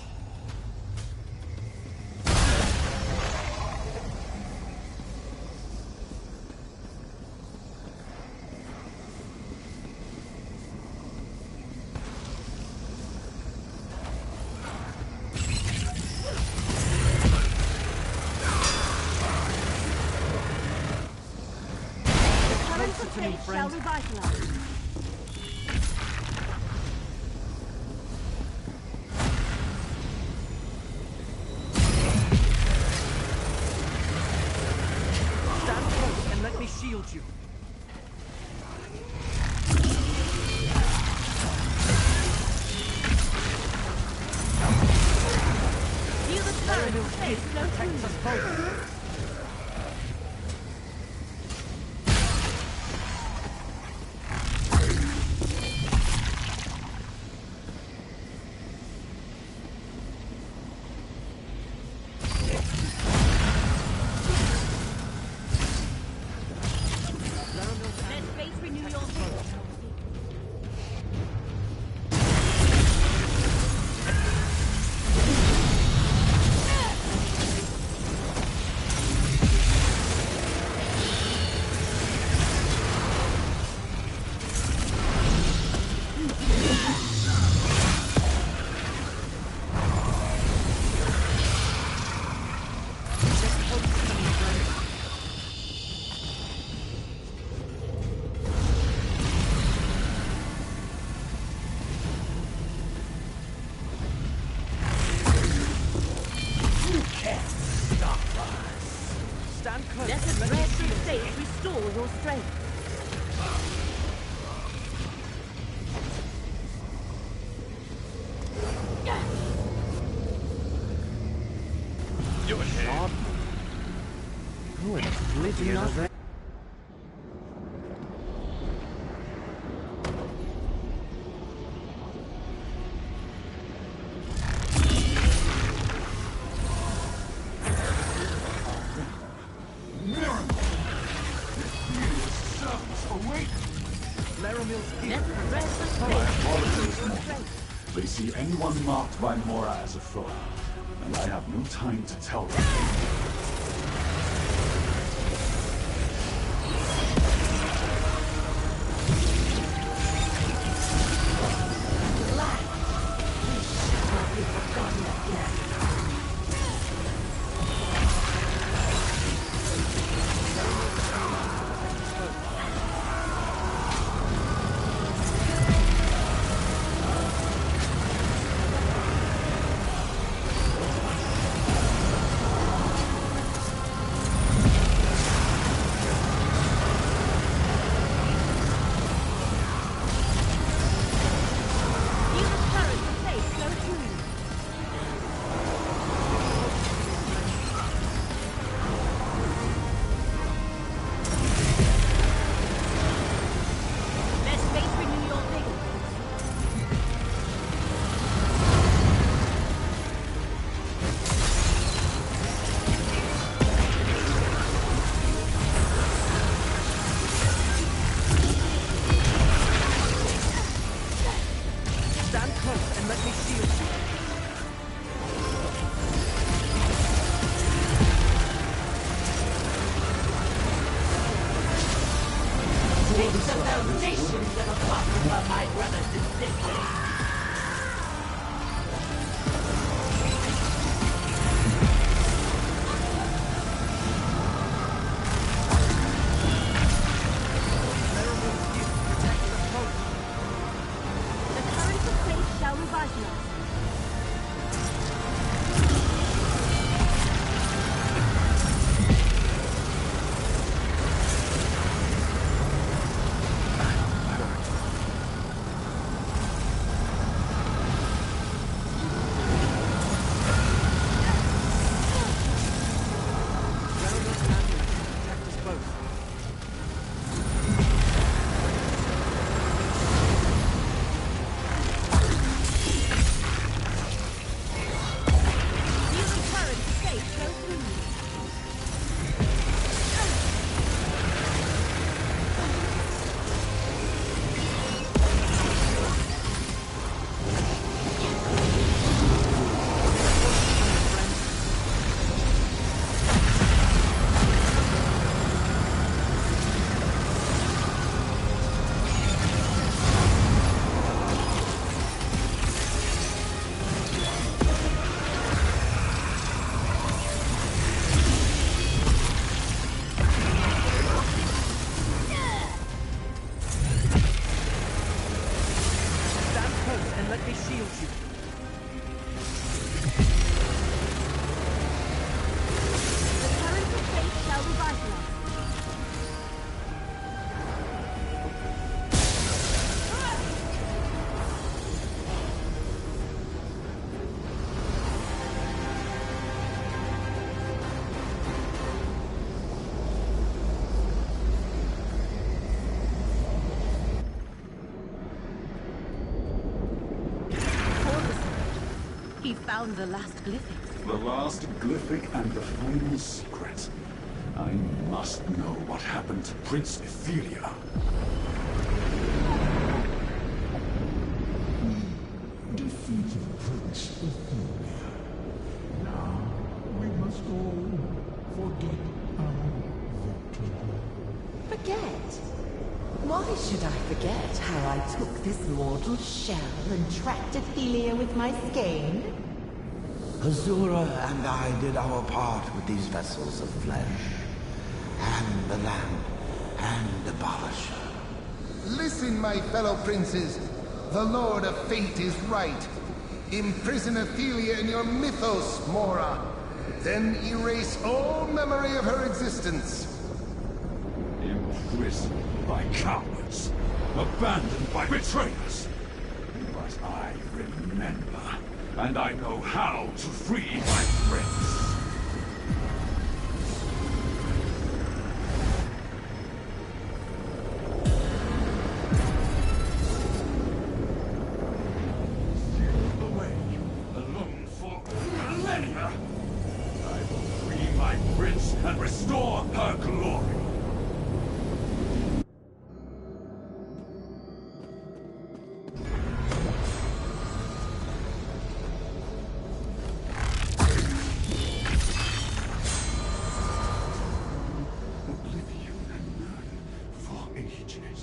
Closer to me, Shall friend. revitalize. Stand close and let me shield you. Feel the current of fate flow Protects us through. both. Let fate renew your vigor. Stand close Let the and let me threads shield of you. fate restore your strength. You ahead. Oh, it's oblivion of it. Laramil's Let here. the threads of My fate apologies, restore your Mortal. strength. They see anyone marked by Mora as a foe, and I have no time to tell them. Feel the current of fate flow through you. Let fate renew your vigor. Stand close and let me shield you. It's the foundations of a bottom of my brother's existence. The current of fate shall revitalize. He found the last glyphic. The last glyphic and the final secret. I must know what happened to Prince Ethelia. Defeated Prince Ethelia. Now we must all forget our victory. Forget? Why should I forget how I took this mortal shell and tracked Ethelia with my skein? Azura and I did our part with these vessels of flesh. And the land, and abolish her. Listen, my fellow princes. The Lord of Fate is right. Imprison Ethelia in your mythos, Mora. Then erase all memory of her existence. Imprisoned by cowards. Abandoned by betrayers. But I remember. And I know how to free my prince. And restore her glory. Oblivion and none for ages.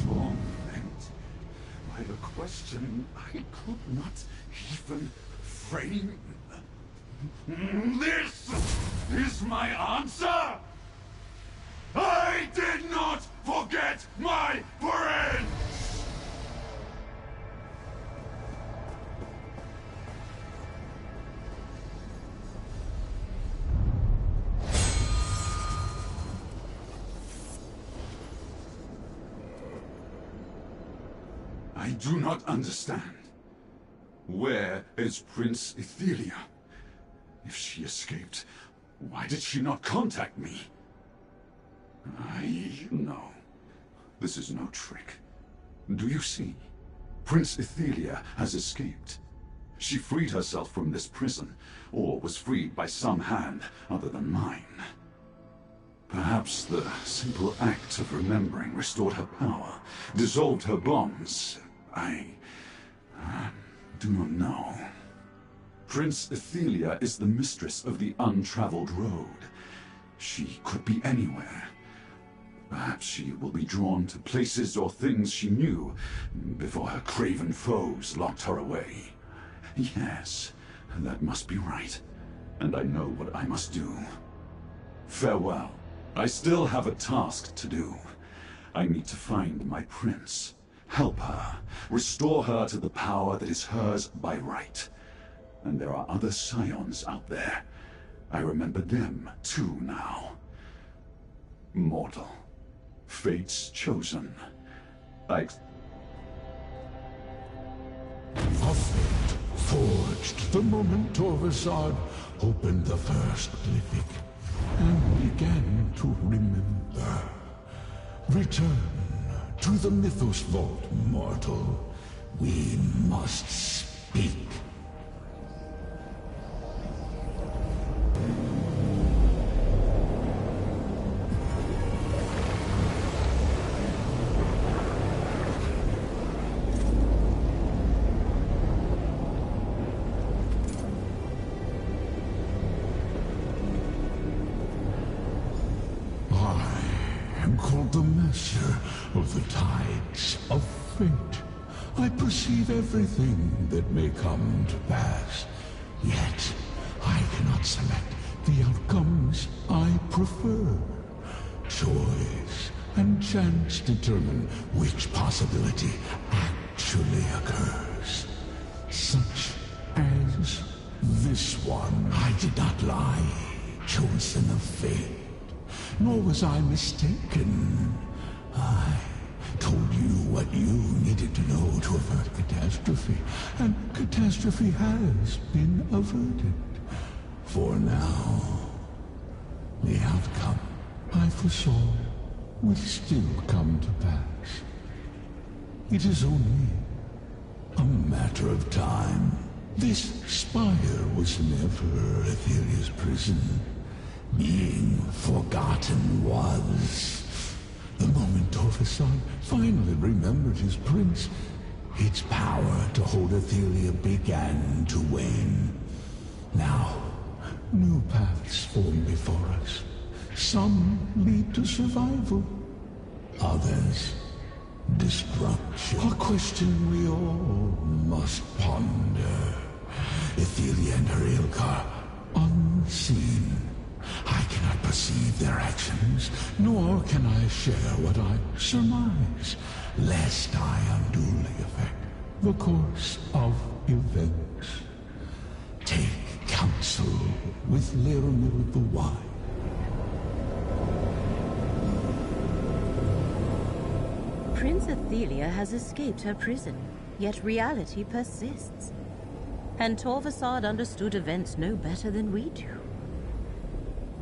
Torment by a question I could not even frame. This is my answer! I did not forget my friends! I do not understand. Where is Prince Ethelia? If she escaped, why did she not contact me? I know. This is no trick. Do you see? Prince Ethelia has escaped. She freed herself from this prison, or was freed by some hand other than mine. Perhaps the simple act of remembering restored her power, dissolved her bonds. I do not know. Prince Ethelia is the mistress of the untraveled road. She could be anywhere. Perhaps she will be drawn to places or things she knew before her craven foes locked her away. Yes, that must be right. And I know what I must do. Farewell. I still have a task to do. I need to find my prince, help her, restore her to the power that is hers by right. And there are other scions out there. I remember them, too, now. Mortal. Fate's chosen. A fate forged the moment Torvasad opened the first glyphic and began to remember. Return to the Mythos Vault, mortal. We must speak. The master of the tides of fate. I perceive everything that may come to pass. Yet, I cannot select the outcomes I prefer. Choice and chance determine which possibility actually occurs. Such as this one. I did not lie, chosen of fate. Nor was I mistaken. I told you what you needed to know to avert catastrophe, and catastrophe has been averted. For now, the outcome I foresaw will still come to pass. It is only a matter of time. This spire was never Aetheria's prison. Being forgotten was. The moment Torvasad finally remembered his prince, its power to hold Aetheria began to wane. Now, new paths form before us. Some lead to survival, others destruction. A question we all must ponder. Aetheria and her Ilkar, unseen. I cannot perceive their actions, nor can I share what I surmise, lest I unduly affect the course of events. Take counsel with Laramil the Wise. Prince Athelia has escaped her prison, yet reality persists. And Torvasad understood events no better than we do.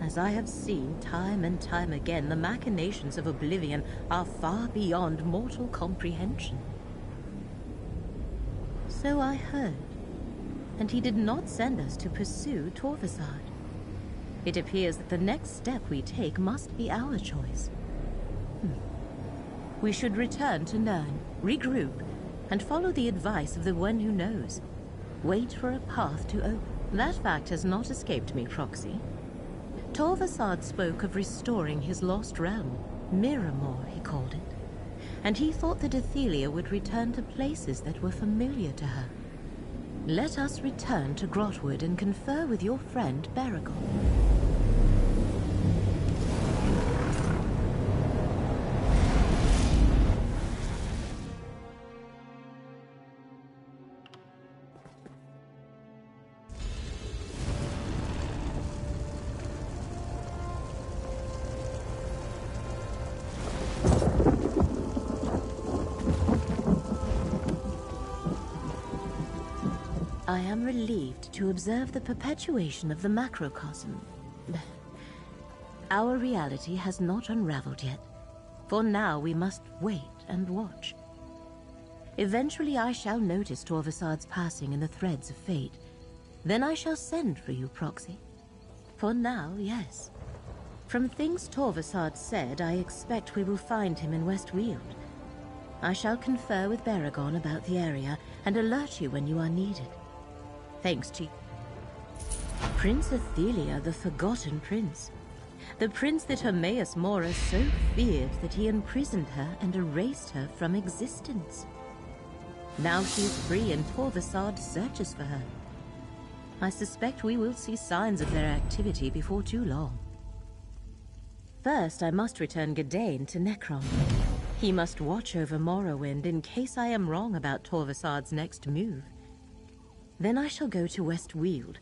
As I have seen time and time again, the machinations of Oblivion are far beyond mortal comprehension. So I heard, and he did not send us to pursue Torvasad. It appears that the next step we take must be our choice. We should return to Nirn, regroup, and follow the advice of the one who knows. Wait for a path to open. That fact has not escaped me, Proxy. Torvasad spoke of restoring his lost realm. Miramor, he called it. And he thought that Athelia would return to places that were familiar to her. Let us return to Grotwood and confer with your friend Baragon. I am relieved to observe the perpetuation of the macrocosm. Our reality has not unraveled yet. For now we must wait and watch. Eventually I shall notice Torvasad's passing in the threads of fate. Then I shall send for you, Proxy. For now, yes. From things Torvasad said, I expect we will find him in West Weald. I shall confer with Baragon about the area and alert you when you are needed. Thanks to you. Prince Athelia, the Forgotten Prince. The prince that Hermaeus Mora so feared that he imprisoned her and erased her from existence. Now she is free and Torvasad searches for her. I suspect we will see signs of their activity before too long. First, I must return Gadain to Necrom. He must watch over Morrowind in case I am wrong about Torvasad's next move. Then I shall go to West Weald,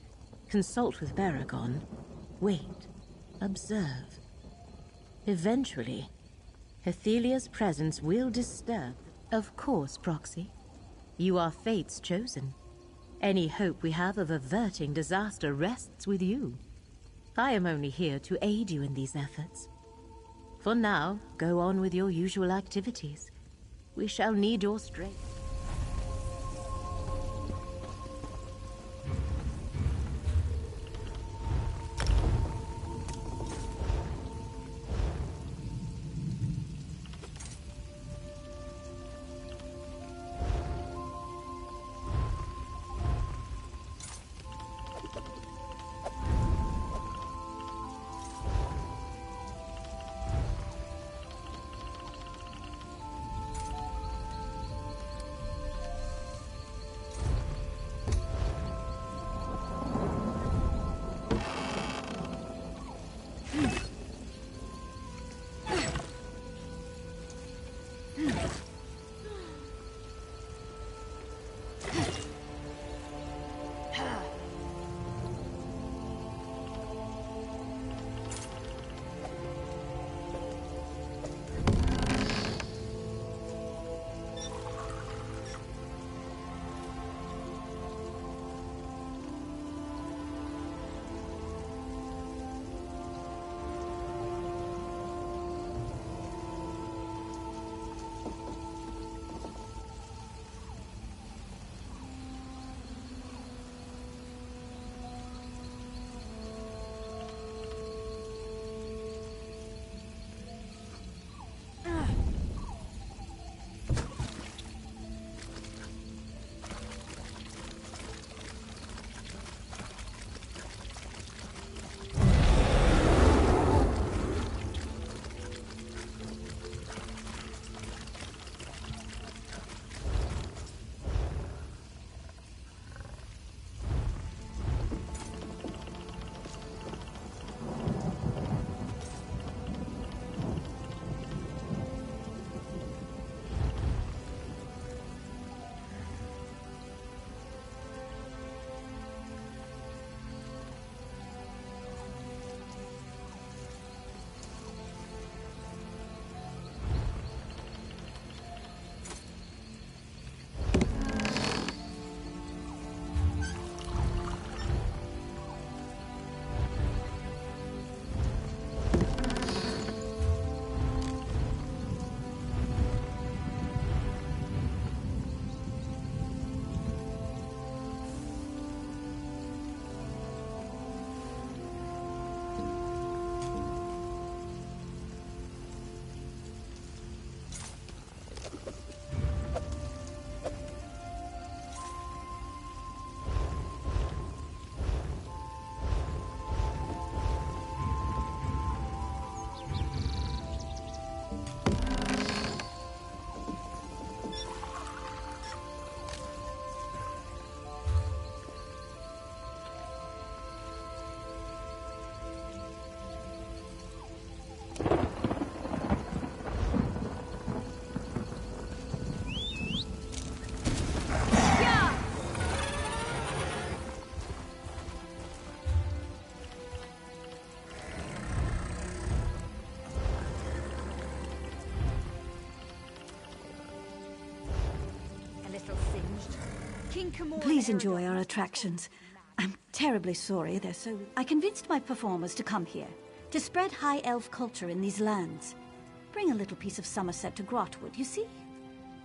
consult with Baragon, wait, observe. Eventually, Athelia's presence will disturb. Of course, Proxy. You are fate's chosen. Any hope we have of averting disaster rests with you. I am only here to aid you in these efforts. For now, go on with your usual activities. We shall need your strength. Please enjoy our attractions. I'm terribly sorry they're so... I convinced my performers to come here, to spread high elf culture in these lands. Bring a little piece of Somerset to Grotwood, you see?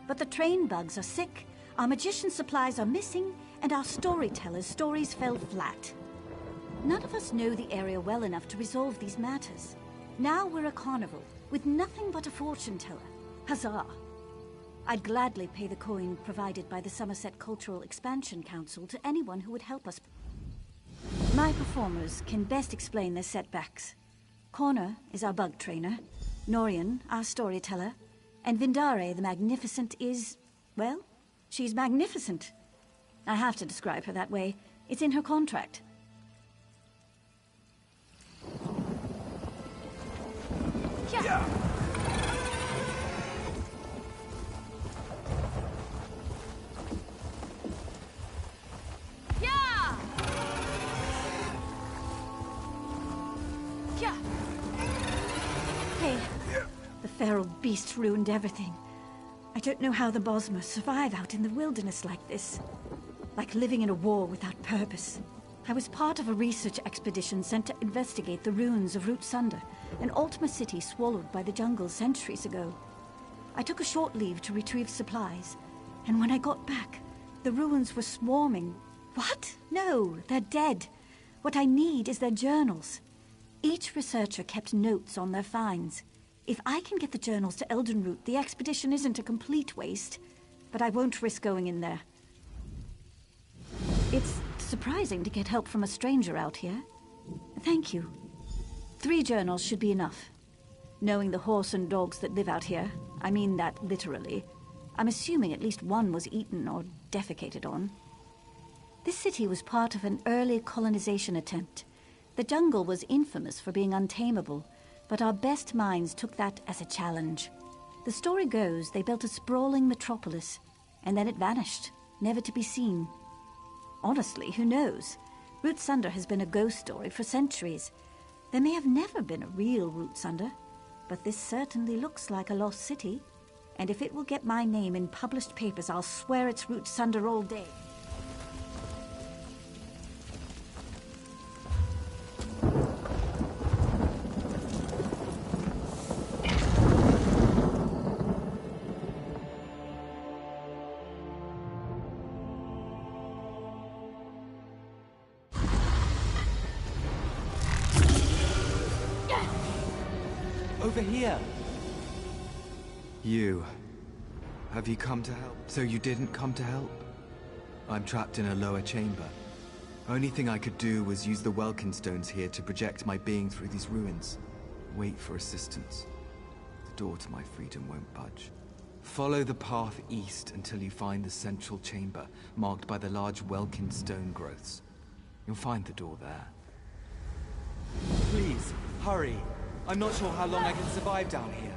But the train bugs are sick, our magician supplies are missing, and our storytellers' stories fell flat. None of us know the area well enough to resolve these matters. Now we're a carnival, with nothing but a fortune teller. Huzzah! I'd gladly pay the coin provided by the Somerset Cultural Expansion Council to anyone who would help us. My performers can best explain their setbacks. Connor is our bug trainer, Norian, our storyteller, and Vindare the Magnificent is, well, she's magnificent. I have to describe her that way. It's in her contract. Yeah. Hey, the feral beast ruined everything. I don't know how the Bosmer survive out in the wilderness like this. Like living in a war without purpose. I was part of a research expedition sent to investigate the ruins of Root Sunder, an Ultima city swallowed by the jungle centuries ago. I took a short leave to retrieve supplies, and when I got back, the ruins were swarming. What? No, they're dead. What I need is their journals. Each researcher kept notes on their finds. If I can get the journals to Eldenroot, the expedition isn't a complete waste, but I won't risk going in there. It's surprising to get help from a stranger out here. Thank you. 3 journals should be enough. Knowing the horse and dogs that live out here, I mean that literally, I'm assuming at least one was eaten or defecated on. This city was part of an early colonization attempt. The jungle was infamous for being untamable, but our best minds took that as a challenge. The story goes they built a sprawling metropolis, and then it vanished, never to be seen. Honestly, who knows? Root Sunder has been a ghost story for centuries. There may have never been a real Root Sunder, but this certainly looks like a lost city. And if it will get my name in published papers, I'll swear it's Root Sunder all day. Over here! You. Have you come to help? So you didn't come to help? I'm trapped in a lower chamber. Only thing I could do was use the Welkin stones here to project my being through these ruins. Wait for assistance. The door to my freedom won't budge. Follow the path east until you find the central chamber, marked by the large Welkin stone growths. You'll find the door there. Please, hurry! I'm not sure how long I can survive down here.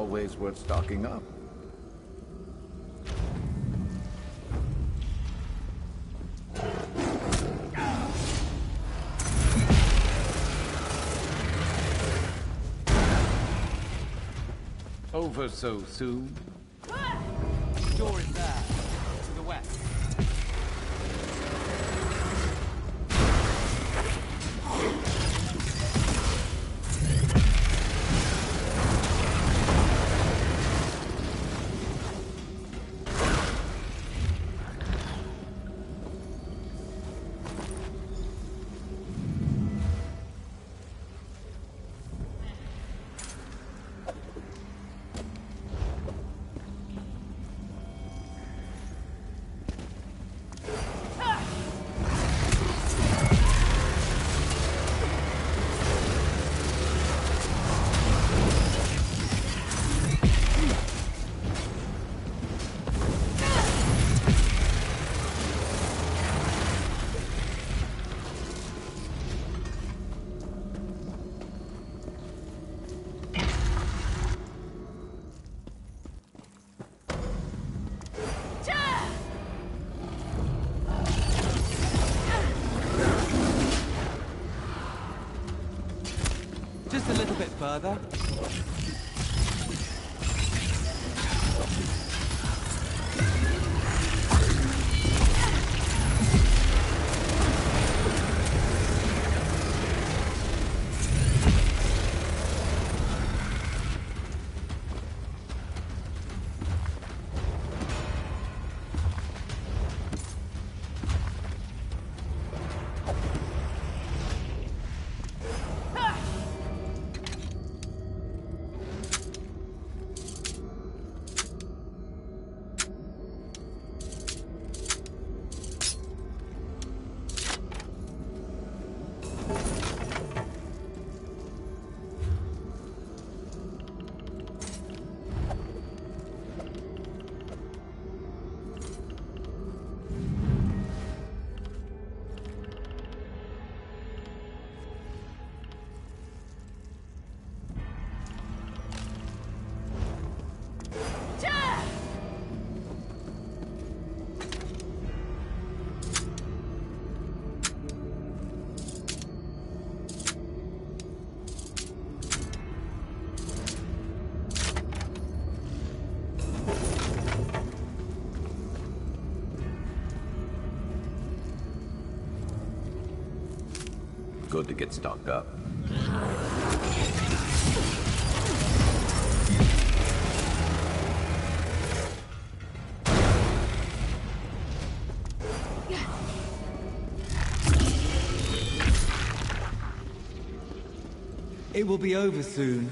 always worth stocking up. Over so soon? Door is there, to the west. Just a little bit further. Good to get stocked up. It will be over soon.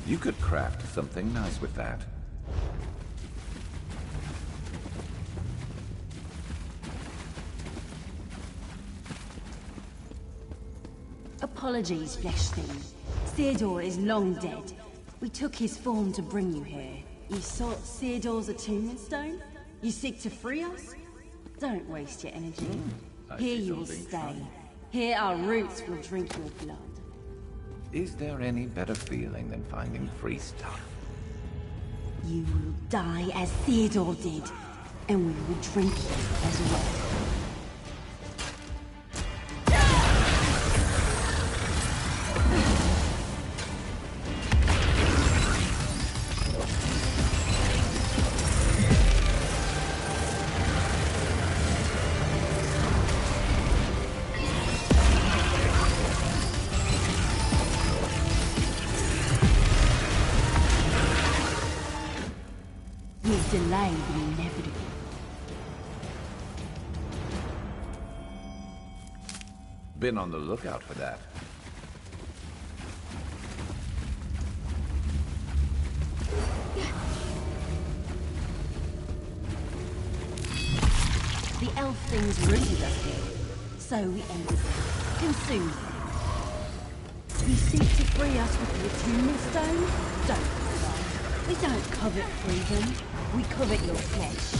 You could craft something nice with that. Apologies, Flesh Thing. Theodore is long dead. We took his form to bring you here. You sought Theodore's attunement stone? You seek to free us? Don't waste your energy. Here you will stay. Here our roots will drink your blood. Is there any better feeling than finding free stuff? You will die as Theodore did, and we will drink you as well. Delay the inevitable. Been on the lookout for that. The elf things rooted us here, so we ate them, consumed them. You seek to free us with the attunement stone? Don't worry. We don't covet freedom. We covet your flesh.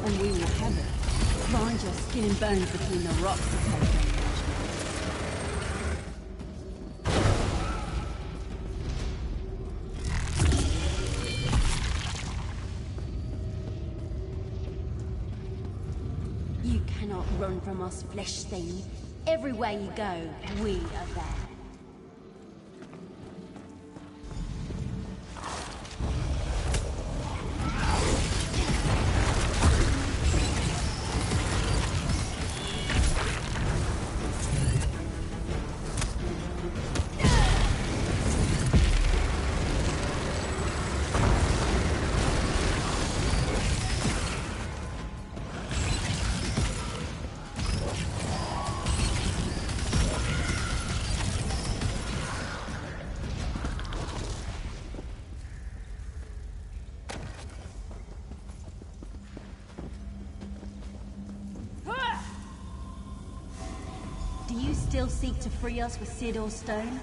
And we will have it. Find your skin and bones between the rocks to take them. You cannot run from us, flesh thing. Everywhere you go, we are there. Do you still seek to free us with Sidor's stone?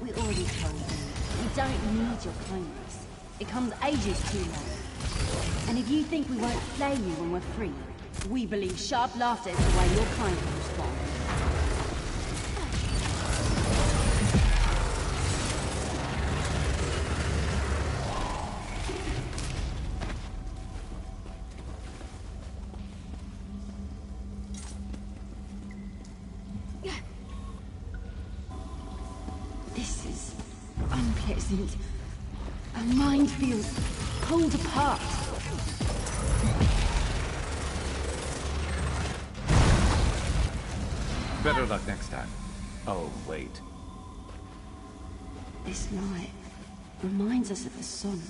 We already told you. We don't need your kindness. It comes ages too late. And if you think we won't slay you when we're free, we believe sharp laughter is the way your kind will respond. This is unpleasant. My mind feels pulled apart. Better luck next time. Oh, wait. This light reminds us of the sun.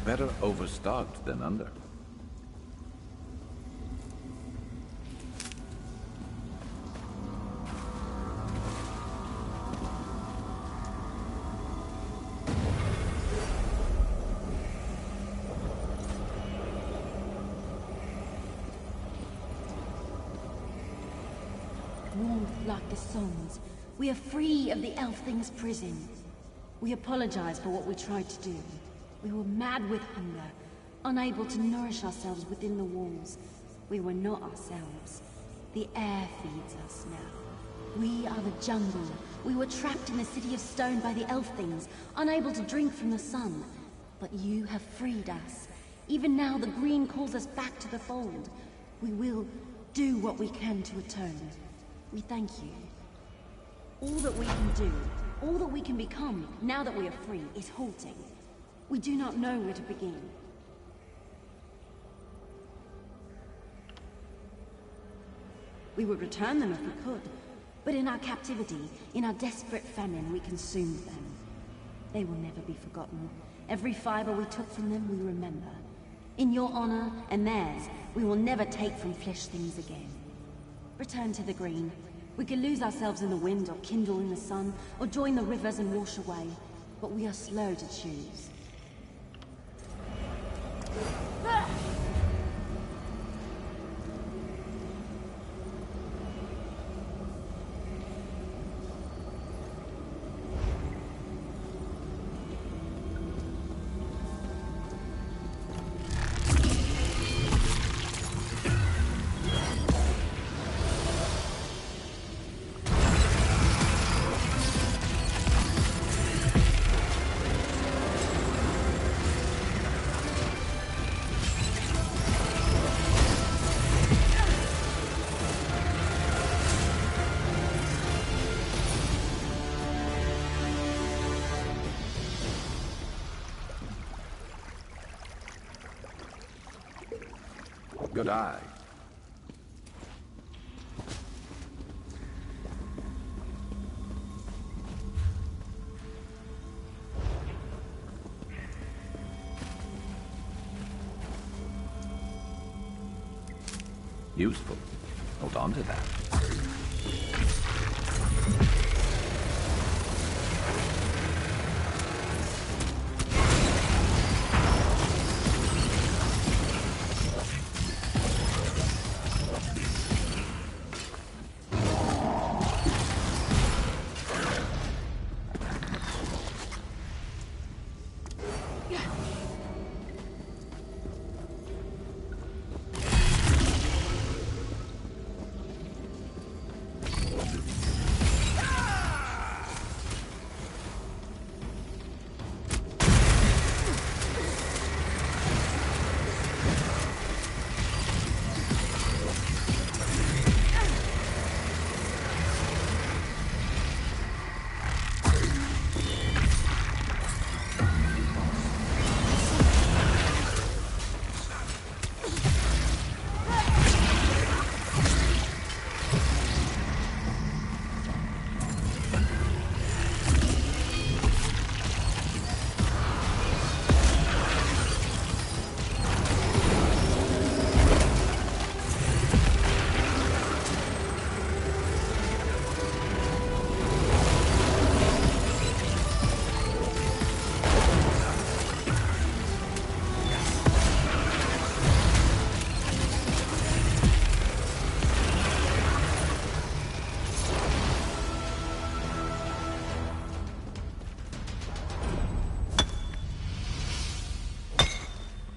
Better overstocked than under. Warmth like the sun's. We are free of the elf thing's prison. We apologize for what we tried to do. We were mad with hunger, unable to nourish ourselves within the walls. We were not ourselves. The air feeds us now. We are the jungle. We were trapped in the city of stone by the elf things, unable to drink from the sun. But you have freed us. Even now the green calls us back to the fold. We will do what we can to atone. We thank you. All that we can do, all that we can become, now that we are free, is halting. We do not know where to begin. We would return them if we could, but in our captivity, in our desperate famine, we consumed them. They will never be forgotten. Every fiber we took from them, we remember. In your honor and theirs, we will never take from flesh things again. Return to the green. We could lose ourselves in the wind, or kindle in the sun, or join the rivers and wash away. But we are slow to choose. Good eye. Useful. Hold on to that.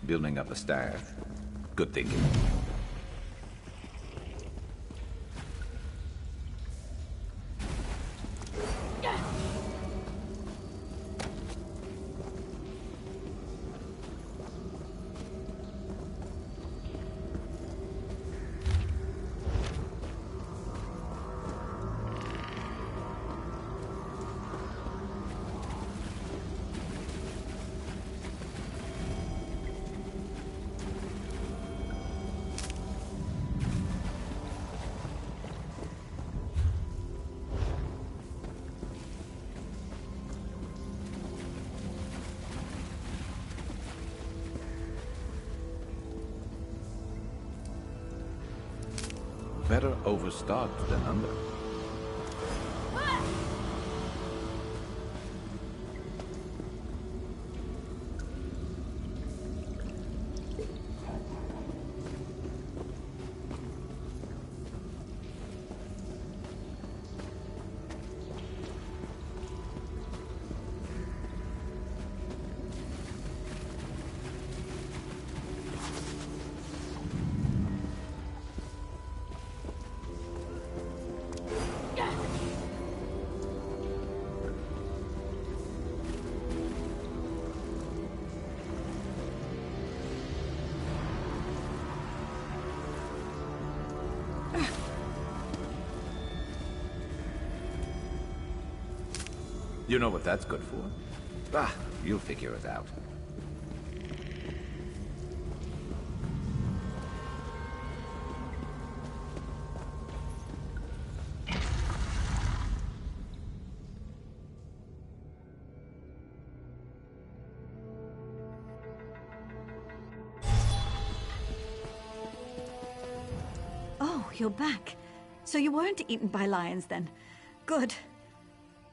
Building up a staff. Good thinking. Better overstocked than under. You know what that's good for? Ah, you'll figure it out. Oh, you're back. So you weren't eaten by lions then. Good.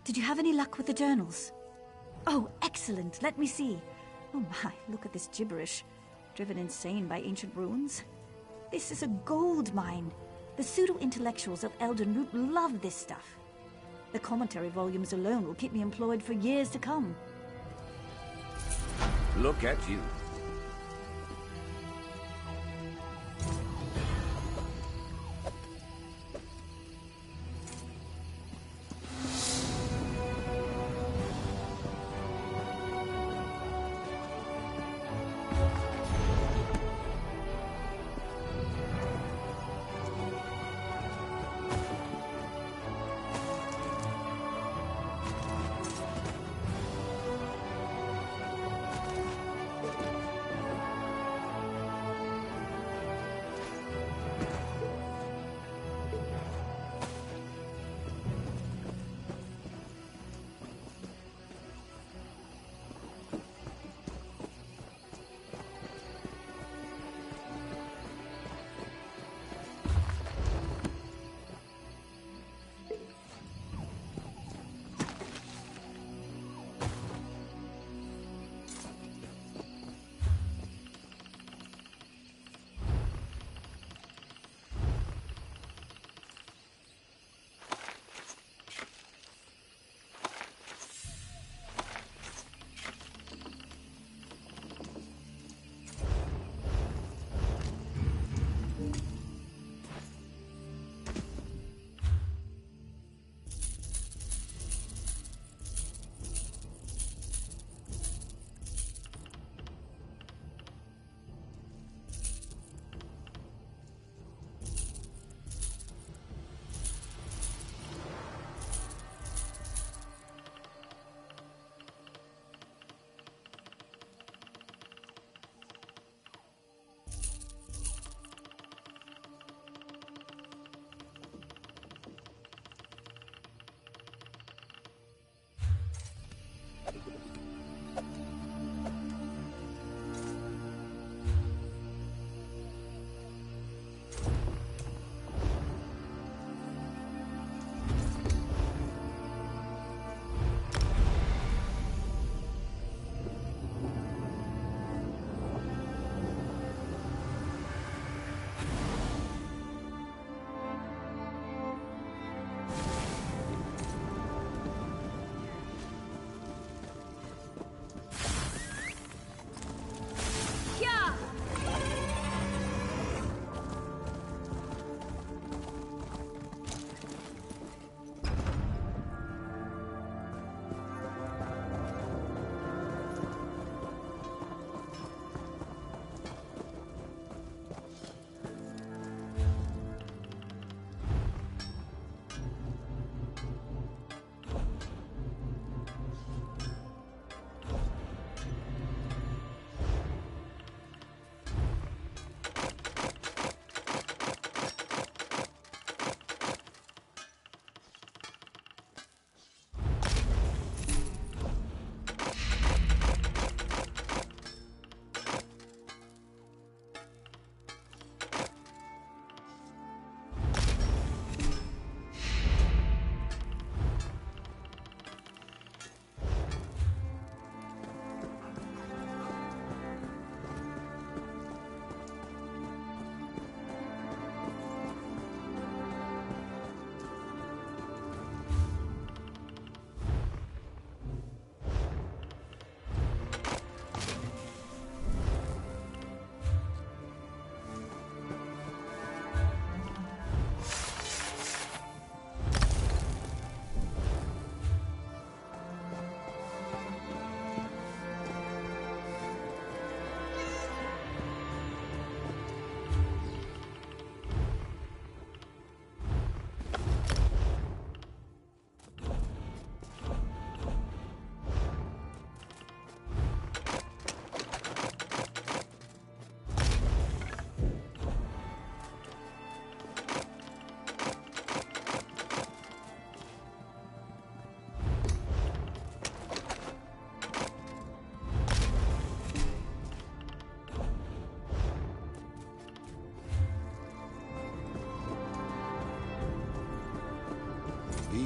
Did you have any luck with the journals? Oh, excellent. Let me see. Oh my, look at this gibberish. Driven insane by ancient ruins. This is a gold mine. The pseudo-intellectuals of Elden Root love this stuff. The commentary volumes alone will keep me employed for years to come. Look at you.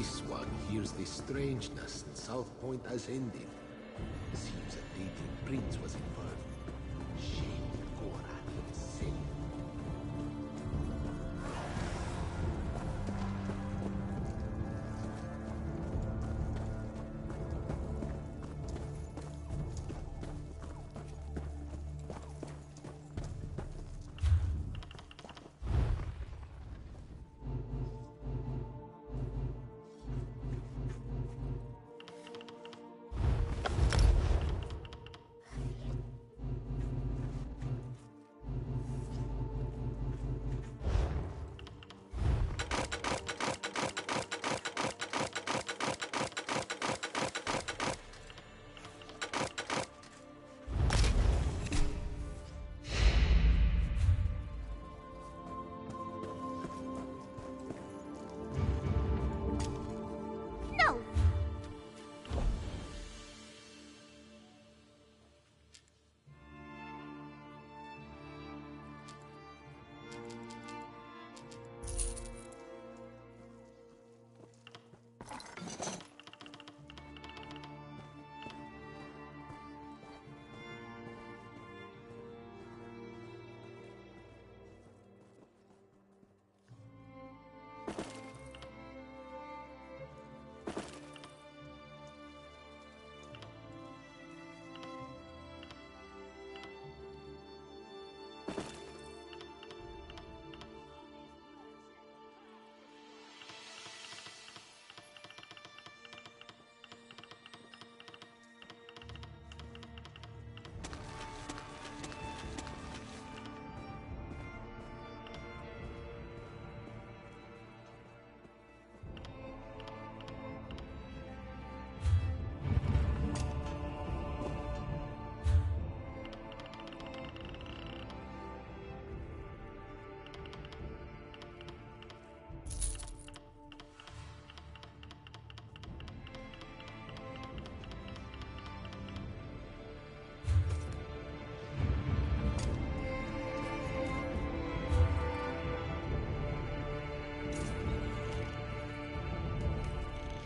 This one hears the strangeness and South Point has ended. Seems a native prince was involved. Shame Goran himself.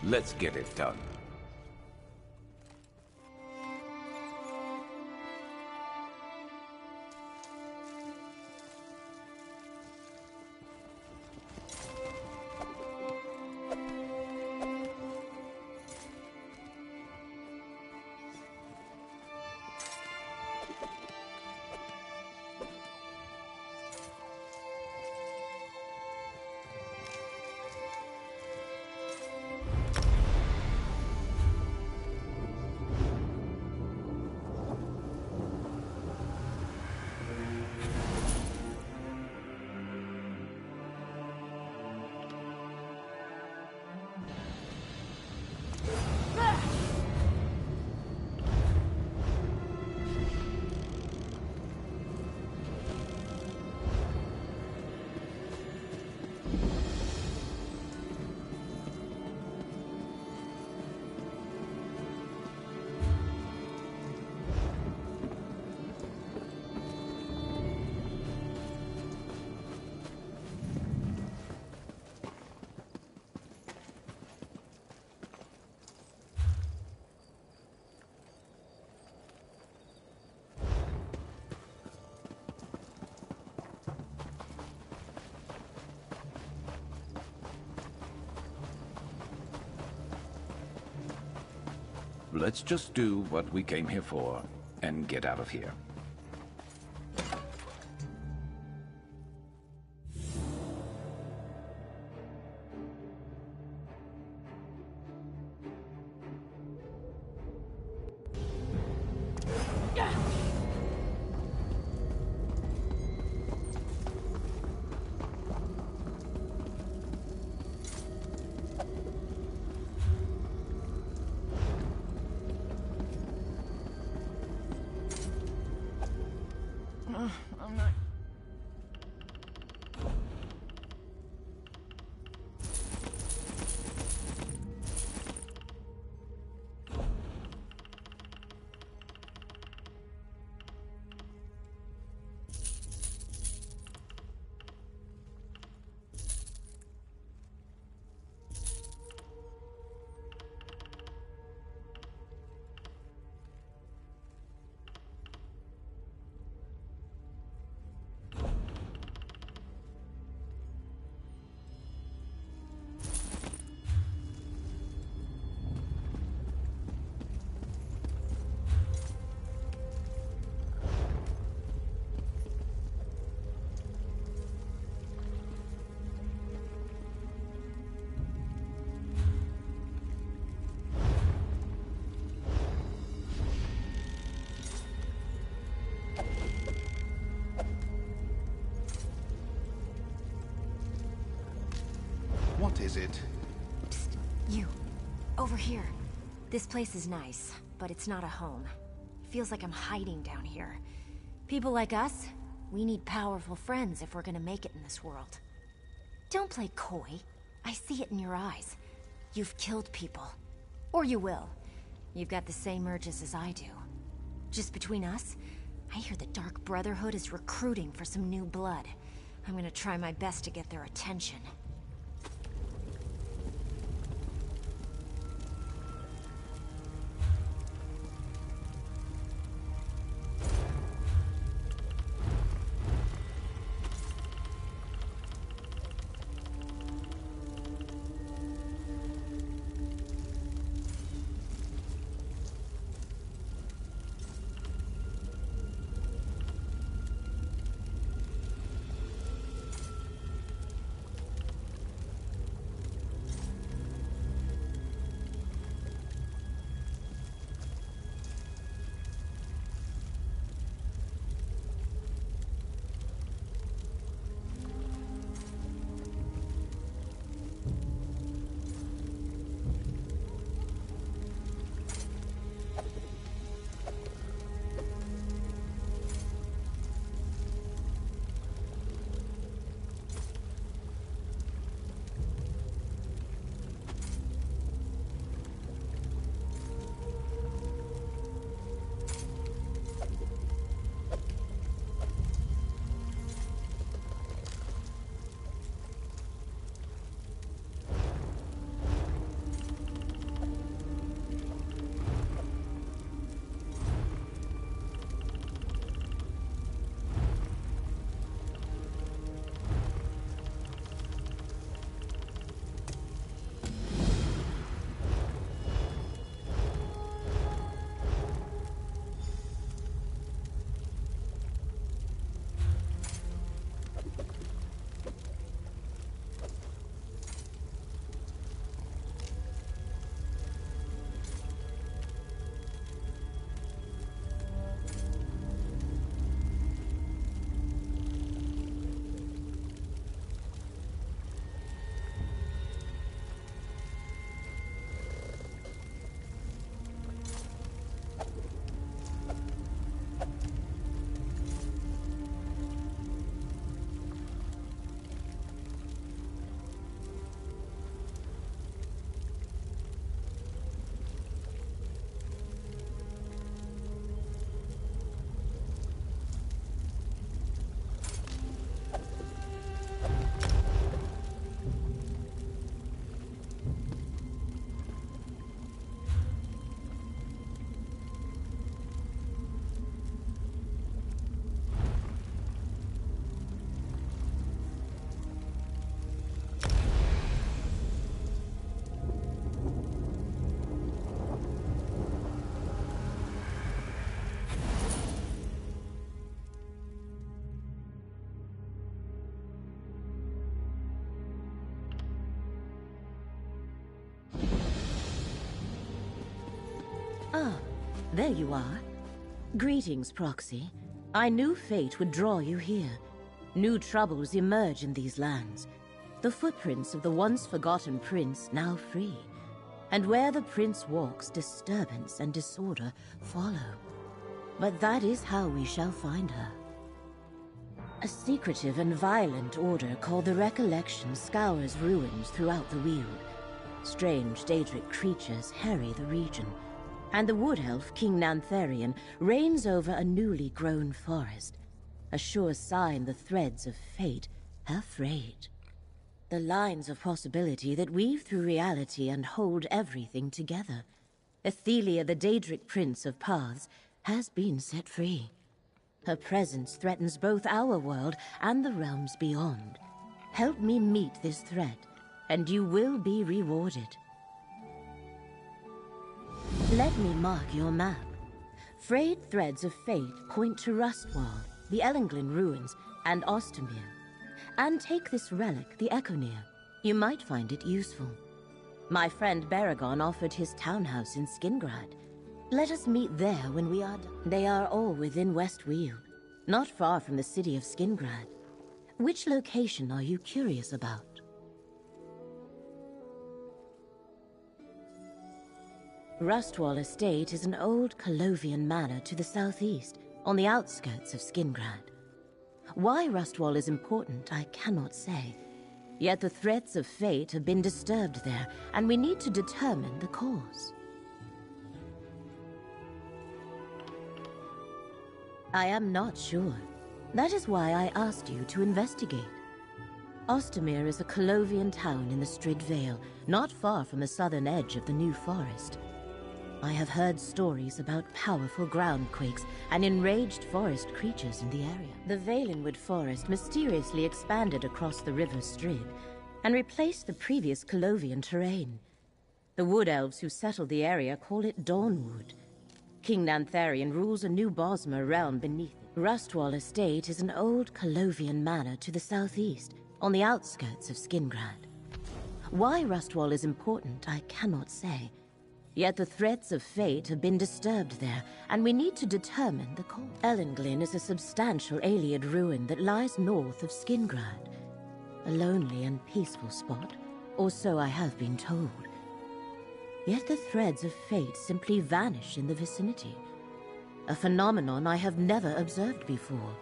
Let's get it done. Let's just do what we came here for and get out of here. What is it? Psst, you. Over here. This place is nice, but it's not a home. Feels like I'm hiding down here. People like us, we need powerful friends if we're gonna make it in this world. Don't play coy. I see it in your eyes. You've killed people. Or you will. You've got the same urges as I do. Just between us, I hear the Dark Brotherhood is recruiting for some new blood. I'm gonna try my best to get their attention. Ah, there you are. Greetings, Proxy. I knew fate would draw you here. New troubles emerge in these lands. The footprints of the once forgotten prince now free. And where the prince walks, disturbance and disorder follow. But that is how we shall find her. A secretive and violent order called the Recollection scours ruins throughout the Weald. Strange Daedric creatures harry the region, and the wood elf King Nantharian reigns over a newly grown forest, a sure sign the threads of fate have frayed. The lines of possibility that weave through reality and hold everything together. Athelia, the Daedric Prince of Paths, has been set free. Her presence threatens both our world and the realms beyond. Help me meet this threat, and you will be rewarded. Let me mark your map. Frayed threads of fate point to Rustwall, the Ellenglin ruins, and Ostermere. And take this relic, the Echoneer. You might find it useful. My friend Baragon offered his townhouse in Skingrad. Let us meet there when we are done. They are all within West Weald, not far from the city of Skingrad. Which location are you curious about? Rustwall Estate is an old Colovian manor to the southeast, on the outskirts of Skingrad. Why Rustwall is important, I cannot say. Yet the threats of fate have been disturbed there, and we need to determine the cause. I am not sure. That is why I asked you to investigate. Ostermere is a Colovian town in the Strid Vale, not far from the southern edge of the New Forest. I have heard stories about powerful groundquakes and enraged forest creatures in the area. The Valenwood Forest mysteriously expanded across the River Strid and replaced the previous Colovian terrain. The Wood Elves who settled the area call it Dawnwood. King Nantharian rules a new Bosmer realm beneath it. Rustwall Estate is an old Colovian manor to the southeast, on the outskirts of Skingrad. Why Rustwall is important, I cannot say. Yet the threats of fate have been disturbed there, and we need to determine the cause. Ellenglyn is a substantial Ayleid ruin that lies north of Skingrad. A lonely and peaceful spot, or so I have been told. Yet the threads of fate simply vanish in the vicinity. A phenomenon I have never observed before.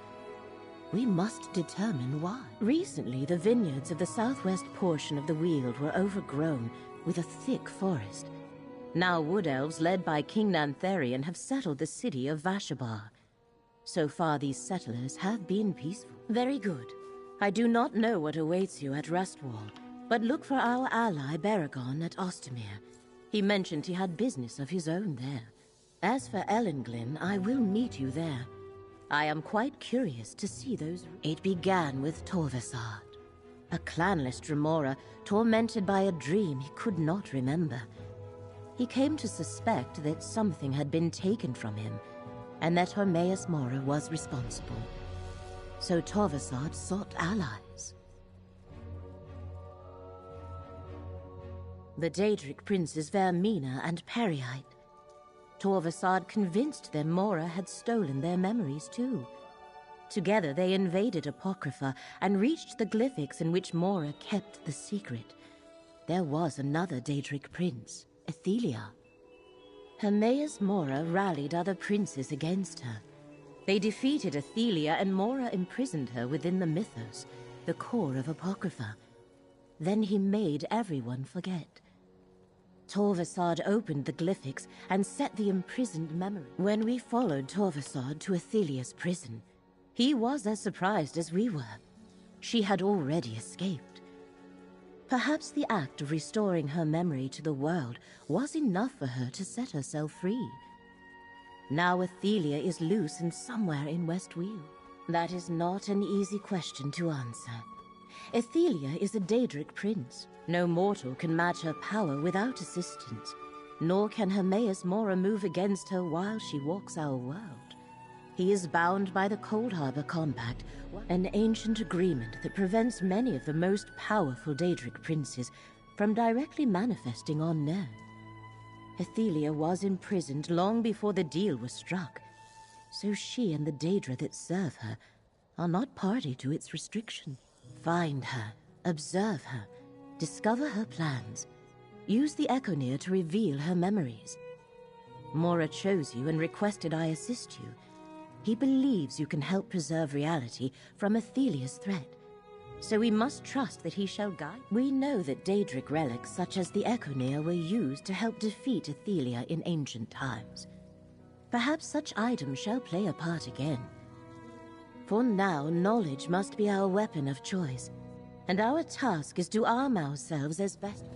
We must determine why. Recently, the vineyards of the southwest portion of the Weald were overgrown with a thick forest. Now Wood Elves, led by King Nantharian, have settled the city of Vashabar. So far, these settlers have been peaceful. Very good. I do not know what awaits you at Rustwall, but look for our ally Baragon at Ostermere. He mentioned he had business of his own there. As for Ellenglyn, I will meet you there. I am quite curious to see those... It began with Torvasard, a clanless Dremora tormented by a dream he could not remember. He came to suspect that something had been taken from him, and that Hermaeus Mora was responsible. So Torvasard sought allies. The Daedric princes Vermina and Periite. Torvasard convinced them Mora had stolen their memories too. Together they invaded Apocrypha and reached the glyphics in which Mora kept the secret. There was another Daedric prince, Athelia. Hermaeus Mora rallied other princes against her. They defeated Athelia and Mora imprisoned her within the mythos, the core of Apocrypha. Then he made everyone forget. Torvasard opened the glyphics and set the imprisoned memory. When we followed Torvasard to Athelia's prison, he was as surprised as we were. She had already escaped. Perhaps the act of restoring her memory to the world was enough for her to set herself free. Now Athelia is loose and somewhere in Westweald. That is not an easy question to answer. Athelia is a Daedric prince. No mortal can match her power without assistance, nor can Hermaeus Mora move against her while she walks our world. He is bound by the Cold Harbor Compact, an ancient agreement that prevents many of the most powerful Daedric princes from directly manifesting on Nern. Athelia was imprisoned long before the deal was struck, so she and the Daedra that serve her are not party to its restriction. Find her, observe her, discover her plans. Use the Echoneer to reveal her memories. Mora chose you and requested I assist you. He believes you can help preserve reality from Athelia's threat. So we must trust that he shall guide. We know that Daedric relics such as the Echoneer were used to help defeat Athelia in ancient times. Perhaps such items shall play a part again. For now, knowledge must be our weapon of choice, and our task is to arm ourselves as best.